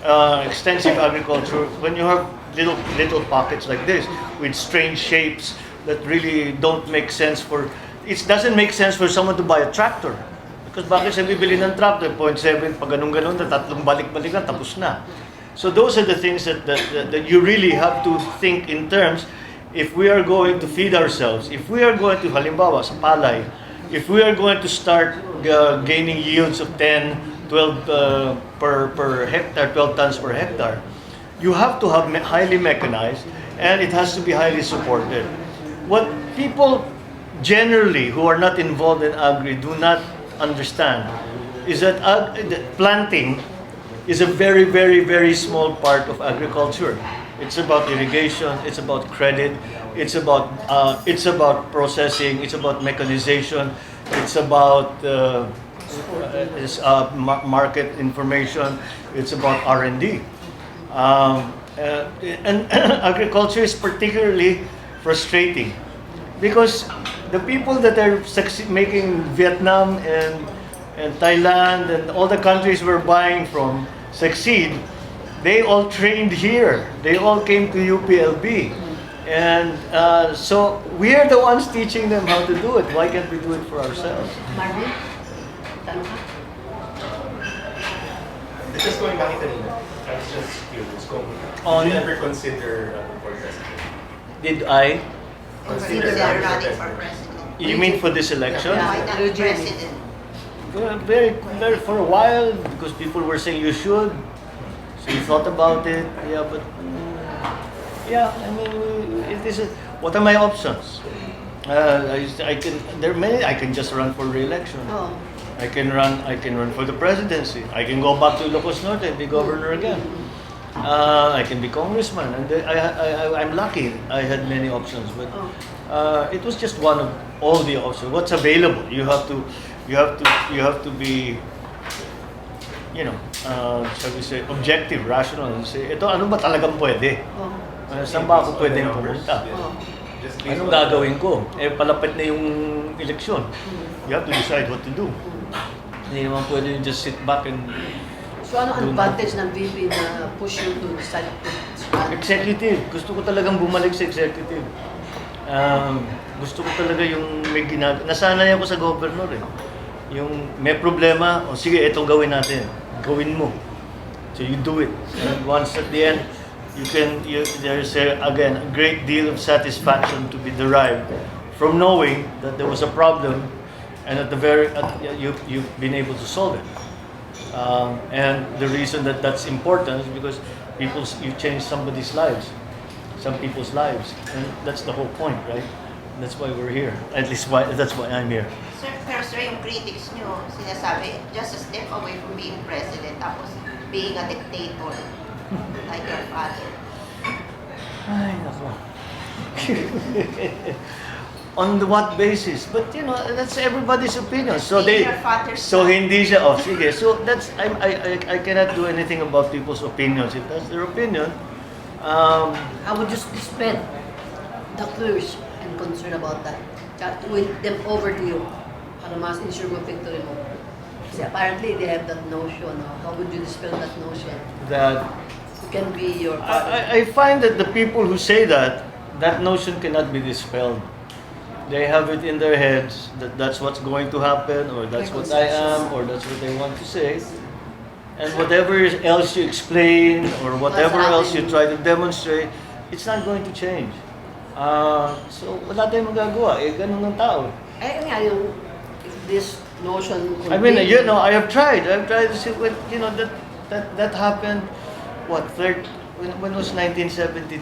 agriculture when you have little pockets like this with strange shapes that really don't make sense for. It doesn't make sense for someone to buy a tractor. Because bakit siya bibili ng tractor? 0.7, pag ganun-ganun na, tatlong balik-balikan, tapos na. So those are the things that you really have to think in terms, if we are going to feed ourselves, if we are going to, halimbawa, sa palay, if we are going to start gaining yields of 10, 12 per hectare, 12 tons per hectare, you have to have highly mechanized, and it has to be highly supported. What people generally who are not involved in agri do not understand is that planting is a very, very, very small part of agriculture. It's about irrigation, it's about credit, it's about processing, it's about mechanization, it's about market information, it's about R&D. And agriculture is particularly frustrating because the people that are making Vietnam and Thailand and all the countries we're buying from succeed, they all trained here. They all came to UPLB. And so we're the ones teaching them how to do it. Why can't we do it for ourselves? Marvin? Tanong ka? Just going back kanina, I was just curious kung On- did you ever consider for president? Did I? Consider running running for president. You mean for this election? Why not president? Very, for a while, because people were saying you should. So you thought about it, yeah, but yeah, I mean, it is. What are my options? I can. There are many. I can just run for re-election. Oh. I can run for the presidency. I can go back to Ilocos Norte and be governor again. I can be congressman, and I'm lucky. I had many options, but it was just one of all the options. What's available? You have to be, shall we say, objective, rational. And say, ito ano ba talagang pwede? Oh. Saan ba ako pwedeng pumunta? Oh. Just based Anong on- gagawin ko? Eh, palapit na yung eleksyon. You have to decide what to do. Hindi naman pwede yung just sit back and... So ano ang advantage ng VP na push you to decide to Executive. Gusto ko talagang bumalik sa executive. Gusto ko talaga yung may nasanay ako sa governor eh. Yung may problema, o sige, itong gawin natin. Gawin mo. So you do it. And once at the end, there's again a great deal of satisfaction to be derived from knowing that there was a problem and you've been able to solve it. And the reason that that's important is because you change somebody's lives, some people's lives, and that's the whole point, right? That's why we're here. At least that's why I'm here. Sir, pero sir, yung critics nyo, sinasabi, just a step away from being president, tapos being a dictator, like your father. Ay, nako. On what basis? But you know, that's everybody's opinion. So Being your father's so son. hindi siya. Oh, sige. So that's I cannot do anything about people's opinions. If that's their opinion, How would you dispel the fears and concern about that? Just win them over to you para mas ensure mo victory mo. Kasi apparently they have that notion. No? How would you dispel that notion? that Who can be your father? I find that the people who say that notion cannot be dispelled. They have it in their heads that that's what's going to happen, or that's what I am, or that's what they want to say. And whatever else you explain, or whatever else you try to demonstrate, it's not going to change. So wala tayong magagawa. Eh, ganun ng tao. Eh, nga yung if this notion could I mean, be- you know, I've tried to see what, you know, that happened, what, when was 1972?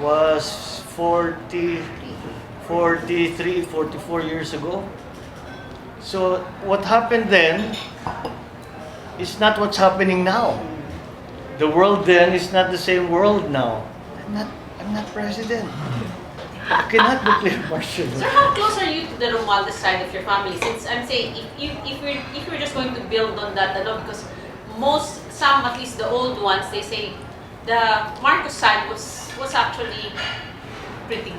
Was 43, 44 years ago. So what happened then is not what's happening now. The world then is not the same world now. I'm not president. I cannot declare martial Sir, law. how close are you to the Romualdez side of your family? Since I'm saying, if we're just going to build on that, because some at least the old ones, they say the Marcos side was actually pretty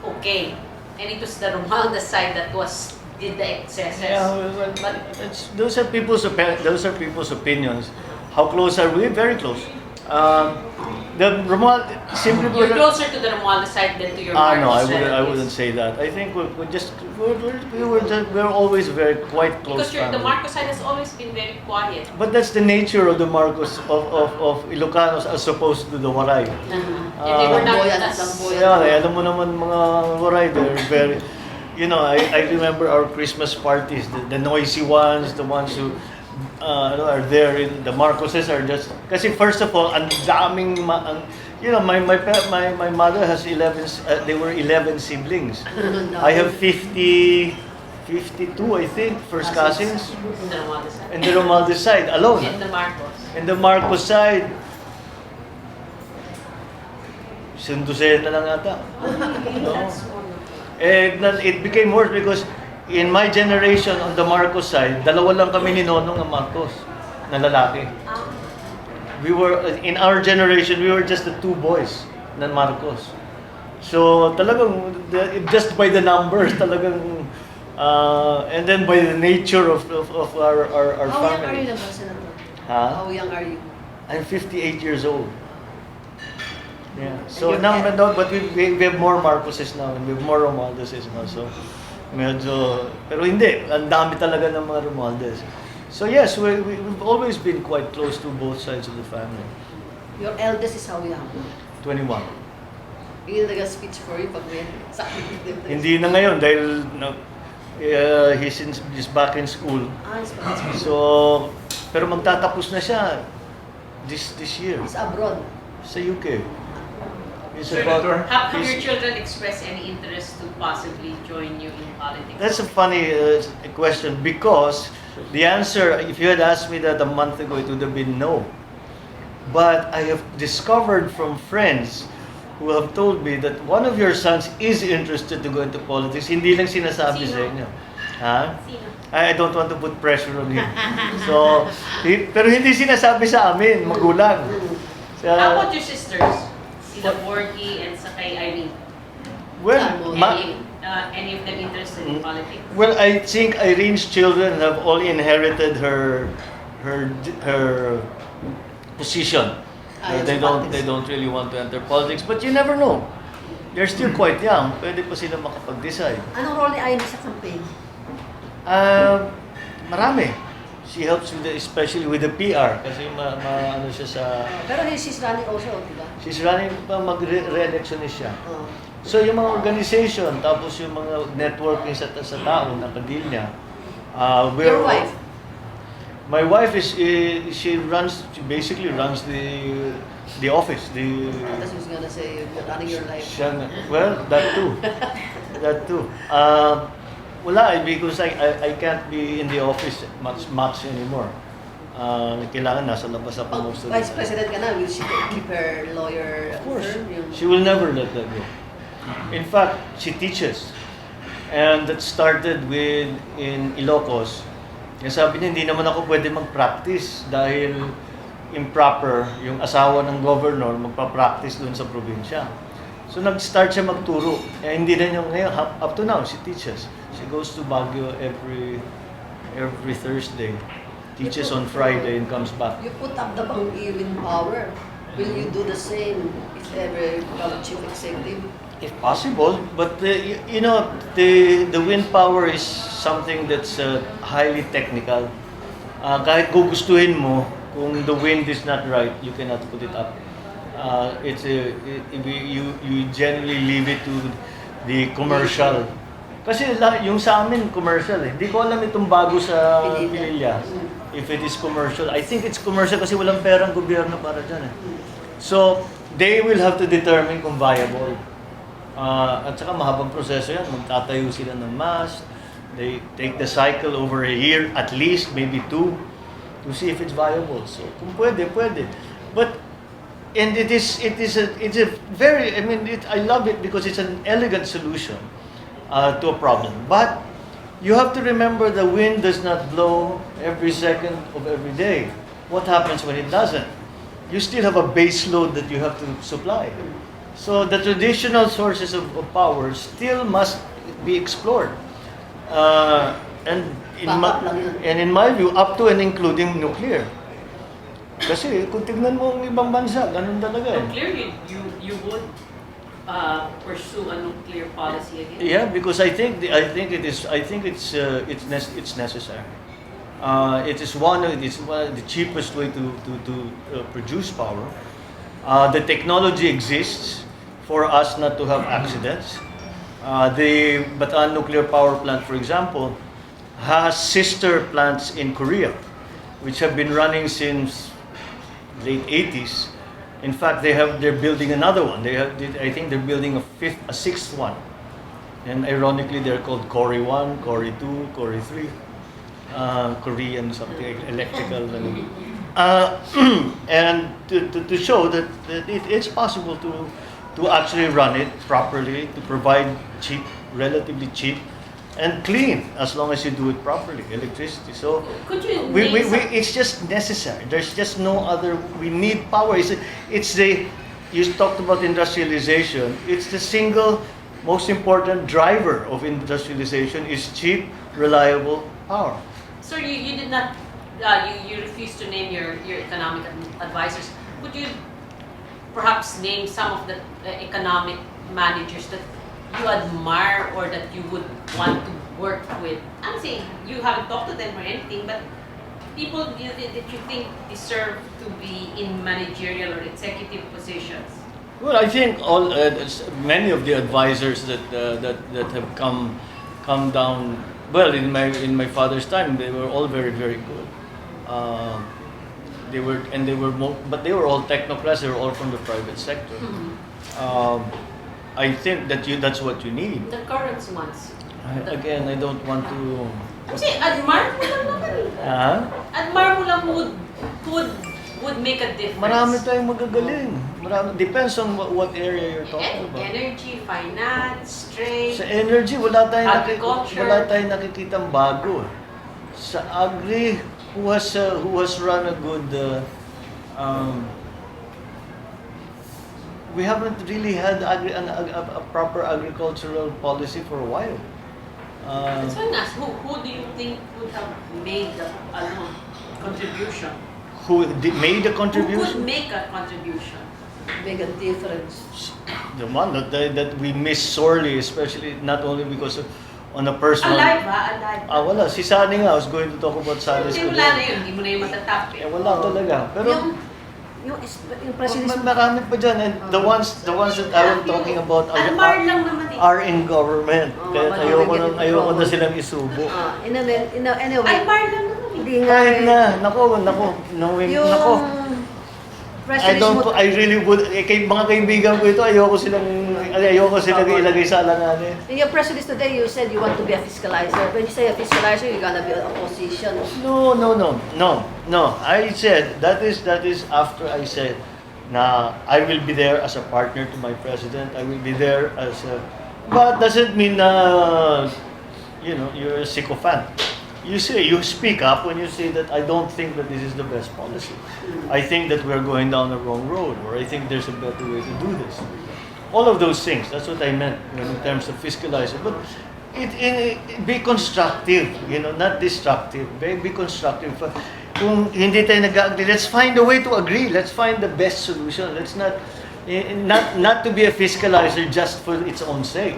okay, and it was the Romualdez side that did the excesses. Yeah, well, But those are people's opinions. How close are we? Very close. The Romuald simply you're closer to the Romualdez side than to your no, Marcos I relatives. wouldn't say that. I think we're always quite close Because the family. Marcos side has always been very quiet. But that's the nature of the Marcos of Ilocanos as opposed to the Waray. And they were not Lamboyan, as lamboyan. Yeah, alam mo naman mga Waray, they're very, you know, I remember our Christmas parties, the noisy ones, the ones who are there in the Marcoses are just, kasi first of all, ang daming, you know, my mother has 11, they were 11 siblings. I have 52, I think, first cousins. In the Romualdez side. And the Romualdez side, alone. And the Marcos. And the Marcos side, sundusena lang ata. That's wonderful. It became worse because in my generation on the Marcos side, dalawa lang kami ni Nonong ng Marcos na lalaki. We were, in our generation, we were just the two boys ng Marcos. So talagang, just by the numbers, talagang, and then by the nature of our How young are you family. naman, Senator? Huh? How young are you? I'm 58 years old. Yeah. And So your now, parents? but we have more Marcoses now, and we have more Romualdezes now. So medyo, pero hindi, ang dami talaga ng mga Romualdez. So yes, we've always been quite close to both sides of the family. Your eldest is how young? 21. Yung nag-speech for you pag may sakit. Hindi na ngayon dahil he's back in school. It's Spanish. So, pero magtatapos na siya this year It's abroad. sa UK. It's Senator, Have your children expressed any interest to possibly join you in politics? That's a funny question because the answer, if you had asked me that a month ago, it would have been no. But I have discovered from friends who have told me that one of your sons is interested to go into politics. Hindi lang sinasabi sa inyo. Ha? Sino? I don't want to put pressure on him. So, pero hindi sinasabi sa amin, magulang. How about your sisters? Sila Borgie and sa kay Irene? Well, Any of them interested in politics? well, I think Irene's children have all inherited her her position. They don't really want to enter politics, but you never know. They're still quite young. Pwede pa sila makapag-decide. Anong role ni Irene sa campaign? Marami. She helps with especially with the PR kasi ano siya sa Pero she's running also, di ba? she's running pa mag-re-election siya. Oh. So yung mga organization, tapos yung mga networking sa tao na kadil niya. Your wife? My wife she basically runs the office. That's what I was gonna say, you're running your life. Well, that too. That too. Wala, because I can't be in the office much anymore. Kailangan nasa labas ako Pag most of the vice time. president ka na, will she keep her lawyer Of course. firm? She will never let that go. In fact, she teaches. And that started in Ilocos. Kaya sabi niya, hindi naman ako pwede mag-practice dahil improper yung asawa ng governor magpa-practice doon sa probinsya. So nag-start siya magturo. Eh, hindi na niya ngayon, up to now, she teaches. She goes to Baguio every Thursday. Teaches on Friday and comes back. You put up the Banggiwin power. Will you do the same if ever become chief executive? If possible, but you know, the wind power is something that's highly technical. Kahit gugustuhin mo, kung the wind is not right, you cannot put it up. You generally leave it to the commercial. Kasi yung sa amin commercial eh. Hindi ko alam itong bago sa Pililla. If it is commercial, I think it's commercial kasi walang perang gobyerno para dyan eh. So, they will have to determine kung viable. At saka mahabang proseso yan. Magtatayo sila ng mast. They take the cycle over a year, at least, maybe 2, to see if it's viable. So, kung pwede, pwede. But, and it's a very, I love it because it's an elegant solution to a problem. But, you have to remember the wind does not blow every second of every day. What happens when it doesn't? You still have a base load that you have to supply. So the traditional sources of power still must be explored. And in my view, up to and including nuclear. Kasi kung tignan mo ang ibang bansa, ganun talaga eh. Clearly, you would pursue a nuclear policy again? Yeah, because I think it's necessary. It is one of the cheapest way to produce power. The technology exists for us not to have accidents. The Bataan nuclear power plant, for example, has sister plants in Korea, which have been running since late 80s. In fact, they're building another one. I think they're building a sixth one. And ironically, they're called Cory 1, Cory 2, Cory 3. Korean something, electrical. And to show that it's possible to actually run it properly, to provide relatively cheap, and clean, as long as you do it properly, electricity. So Could you it's just necessary. There's just no other. We need power. You talked about industrialization. It's the single most important driver of industrialization is cheap, reliable power. Sir, you did not, you refused to name your economic advisors. Could you perhaps name some of the economic managers that you admire or that you would want to work with? I'm saying you haven't talked to them or anything, but people that you think deserve to be in managerial or executive positions. Well, I think many of the advisors that have come down. Well, in my father's time, they were all very, very good. But they were all technocrats. They were all from the private sector. Mm-hmm. I think that's what you need. The current ones. Again, I don't want to. I'm saying, admire mo lang naman. Admire mo lang who would make a difference. Marami tayong magagaling. Depends on what area you're talking about. Energy, finance, trade. Sa energy, wala Agriculture. tayong nakikitang bago. Sa agri, who has run a good we haven't really had a proper agricultural policy for a while. That's why I asked, who do you think would have made the contribution? Made a Who contribution? could make a contribution? Make a difference. The one that we miss sorely, especially not only because of, on a personal... Alive ba? Alive. Wala. Si Sunny nga, I was going to talk about Sunny's Hindi, wala na yun. Hindi mo na yung matatap eh. wala talaga. Pero Yung president, marami pa dyan. And the ones that I'm talking about Almar lang naman eh. are in government. Oh, Kaya mabibigyan ayoko ito. na silang isubo. anyway, Almar lang naman eh. hindi nga Kahit na, nako, knowing, yung nako. I president mo, really would, mga kaibigan ko ito, ayoko silang ilagay sa alanganin. in your press release today, you said you want to be a fiscalizer. When you say a fiscalizer, you're gonna be an opposition. No. I said, that is after I said, na I will be there as a partner to my president. I will be there as a, but doesn't mean you're a sycophant. You speak up when you say that I don't think that this is the best policy. I think that we're going down the wrong road, or I think there's a better way to do this. All of those things, that's what I meant in terms of fiscalizing. But be constructive, not destructive. Be constructive. Kung hindi tayo nag-agree, let's find a way to agree. Let's find the best solution. Let's not to be a fiscalizer just for its own sake.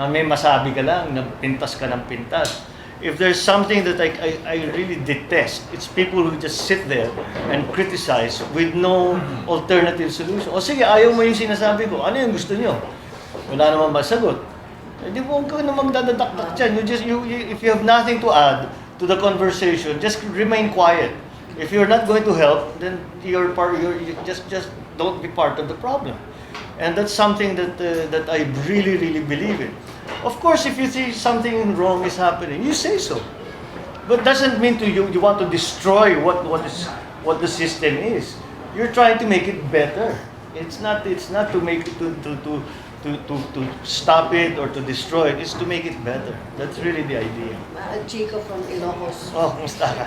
Na may masabi ka lang, na pintas ka ng pintas. If there's something that I really detest, it's people who just sit there and criticize with no alternative solution. O sige, ayaw mo yung sinasabi ko. Ano yung gusto nyo? Wala naman masagot. Hindi mo ka na magdadakdak dyan. If you have nothing to add to the conversation, just remain quiet. If you're not going to help, then you just don't be part of the problem. And that's something that I really, really believe in. Of course, if you see something wrong is happening, you say so. But doesn't mean you want to destroy what the system is. You're trying to make it better. It's not to make it to stop it or to destroy it. It's to make it better. That's really the idea. Chico from Ilocos. Oh, kumusta ka?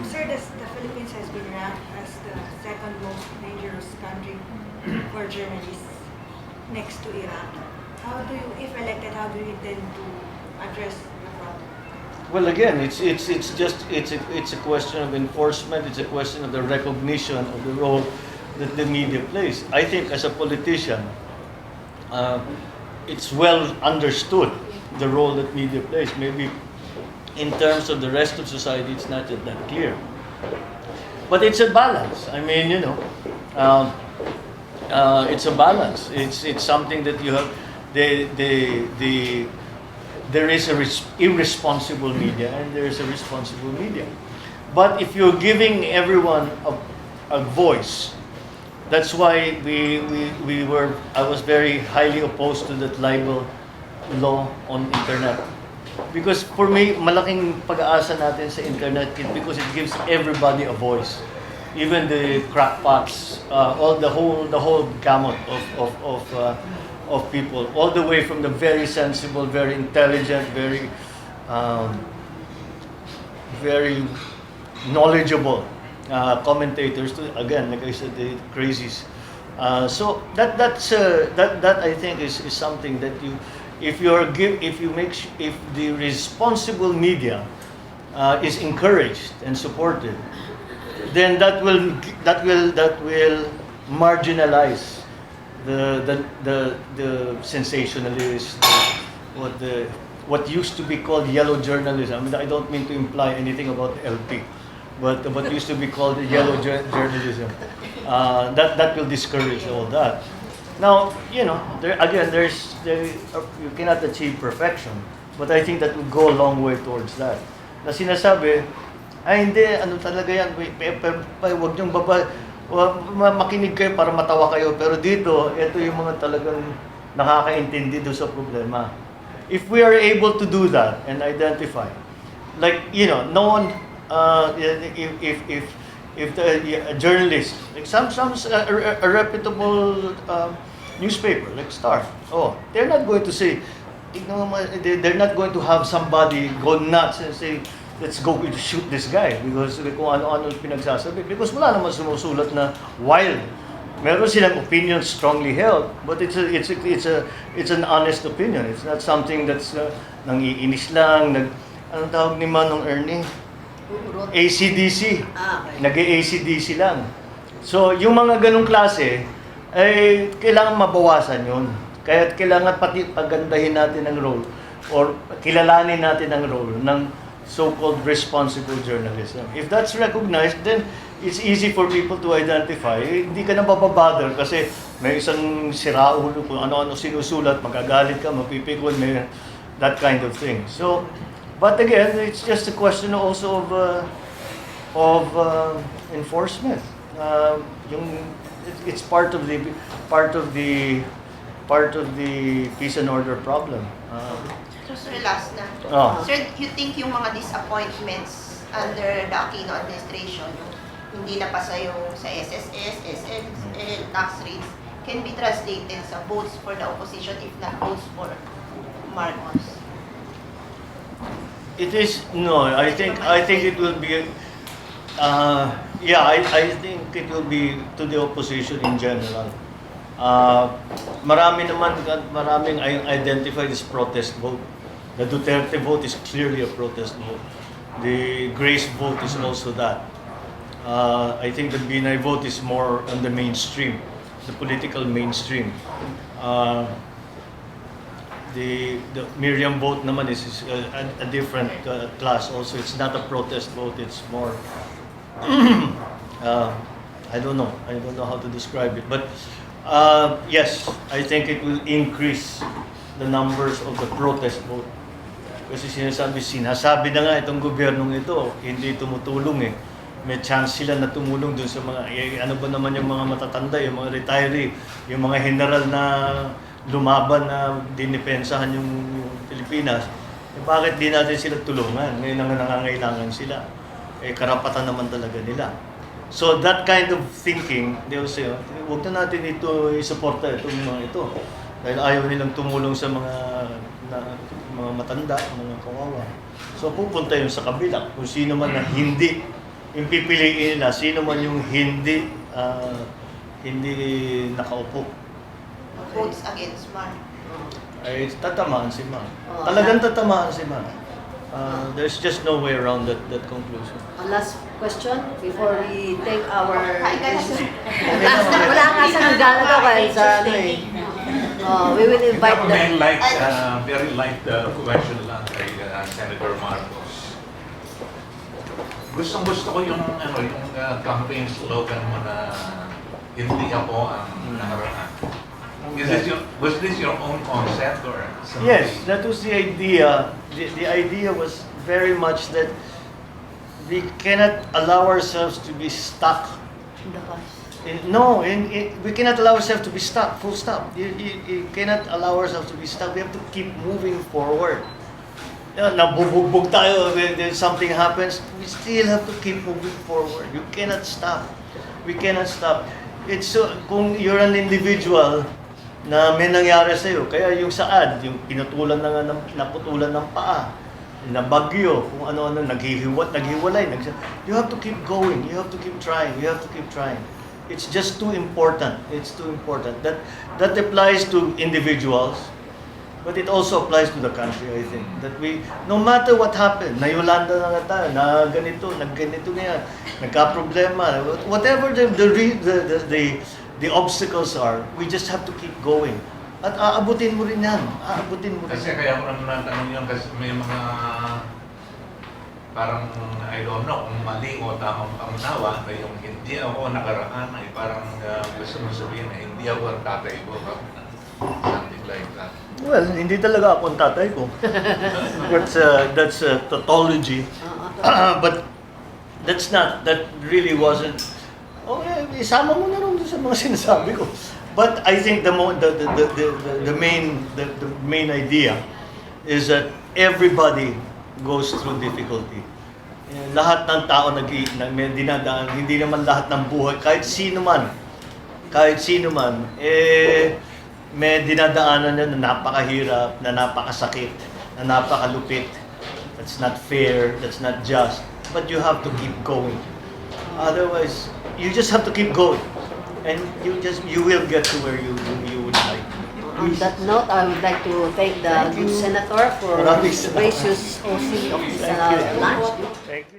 Sir, the Philippines has been ranked as the second most dangerous country for journalists, next to Iraq. If elected, how do you intend to address the problem? Well, again, it's a question of enforcement. It's a question of the recognition of the role that the media plays. I think as a politician, it's well understood the role that media plays. Maybe in terms of the rest of society, it's not yet that clear. But it's a balance. I mean, it's a balance. It's something that you have. There is irresponsible media and there is a responsible media. But if you're giving everyone a voice, that's why I was very highly opposed to that libel law on internet. Because for me, malaking pag-aasa natin sa internet because it gives everybody a voice. Even the crackpots, the whole gamut of people, all the way from the very sensible, very intelligent, very knowledgeable commentators to, again, like I said, the crazies. So that I think is something that if the responsible media is encouraged and supported, then that will marginalize the sensationalist, what used to be called yellow journalism. I mean, I don't mean to imply anything about LP, but what used to be called yellow journalism. That will discourage all that. Now, you cannot achieve perfection, but I think that will go a long way towards that. Na sinasabi, hindi, ano talaga yan, wag niyong makinig kayo para matawa kayo, pero dito, ito yung mga talagang nakakaintindi doon sa problema. If we are able to do that and identify, like, no one, if a journalist, like a reputable newspaper, like Star, they're not going to say, they're not going to have somebody go nuts and say, let's go shoot this guy because kung ano-ano pinagsasabi. Because wala naman sumusulat na wild Meron silang opinion strongly held, but it's an honest opinion. It's not something that's nangiinis lang, anong tawag ni Manong Ernie? Urot. ACDC. Okay. Nag-ACDC lang. So, yung mga ganong klase, ay kailangan mabawasan yun. Kaya kailangan pati pagandahin natin ang role or kilalanin natin ang role ng so-called responsible journalism. If that's recognized, then it's easy for people to identify. Hindi ka na mababother kasi may isang siraulo kung ano-ano sinusulat, magagalit ka, mapipikon, may that kind of thing. So, but again, it's just a question also of enforcement. It's part of the peace and order problem. Sir, last na. Sir, you think yung mga disappointments under the Aquino administration, yung hindi napasa yung sa SSS, SSL, tax rates, can be translated sa votes for the opposition if not votes for Marcos? It is no. I think it will be. I think it will be to the opposition in general. Maraming identified as protest vote. The Duterte vote is clearly a protest vote. The Grace vote is also that. I think the Binay vote is more on the mainstream, the political mainstream. The Miriam vote naman is a different class also. It's not a protest vote, it's more I don't know how to describe it, but yes, I think it will increase the numbers of the protest vote. Kasi sinasabi na nga itong gobyernong ito, hindi tumutulong eh. May chance sila na tumulong dun sa mga, ano ba naman yung mga matatanda, yung mga retiree, yung mga general na lumaban na dinipensahan yung Pilipinas. Bakit di natin sila tulungan? Ngayon na nangangailangan sila. Karapatan naman talaga nila. So that kind of thinking, they will say, huwag na natin ito isuporta itong mga ito. Dahil ayaw nilang tumulong sa mga matanda, mga kawawa. So pupunta yun sa kabila. Kung sino man na hindi, yung pipiliin nila, sino man yung hindi nakaupo. Votes against Marcos. Ay tatamaan si Ma. Talagang tatamaan si Ma. There's just no way around that conclusion. One last question before we take our... Wala nga sa nagdala daw kaya sa ano eh. We will invite If may them. very light question lang kay Senator Marcos. Gusto ko yung campaign slogan mo na hindi ako ang nakaraan. Was this your own concept or something? Yes, that was the idea. The idea was very much that we cannot allow ourselves to be stuck. We cannot allow ourselves to be stuck. Full stop. You cannot allow ourselves to be stuck. We have to keep moving forward. Nabubugbog tayo, when something happens, we still have to keep moving forward. You cannot stop. We cannot stop. It's kung you're an individual na may nangyari sa'yo, kaya yung saad, yung naputulan ng paa, na bagyo, kung ano-ano, naghiwalay, you have to keep going, you have to keep trying, you have to keep trying. It's just too important. It's too important. That applies to individuals, but it also applies to the country, I think. That we, no matter what happened, na Yolanda na tayo, na ganito na yan, nagka-problema, whatever the obstacles are, we just have to keep going. At aabutin mo rin yan. Kasi kaya ko naman natanong yun kasi may mga parang, I don't know, kung mali o tamang pangunawa na yung hindi ako nakaraan ay parang gusto mo sabihin na hindi ako ang tatay ko. Something like that. Well, hindi talaga ako ang tatay ko. That's a tautology. But that really wasn't. Isama mo na rin sa mga sinasabi ko. But I think the main idea is that everybody goes through difficulty. Lahat ng tao may dinadaan, hindi naman lahat ng buhay, kahit sino man, may dinadaanan na napakahirap, na napakasakit, na napakalupit. That's not fair, that's not just. But you have to keep going. Otherwise, you just have to keep going. and you will get to where you would like. On that note, I would like to thank the good senator for Maraming his salamat. gracious hosting of this Thank you. lunch. Thank you.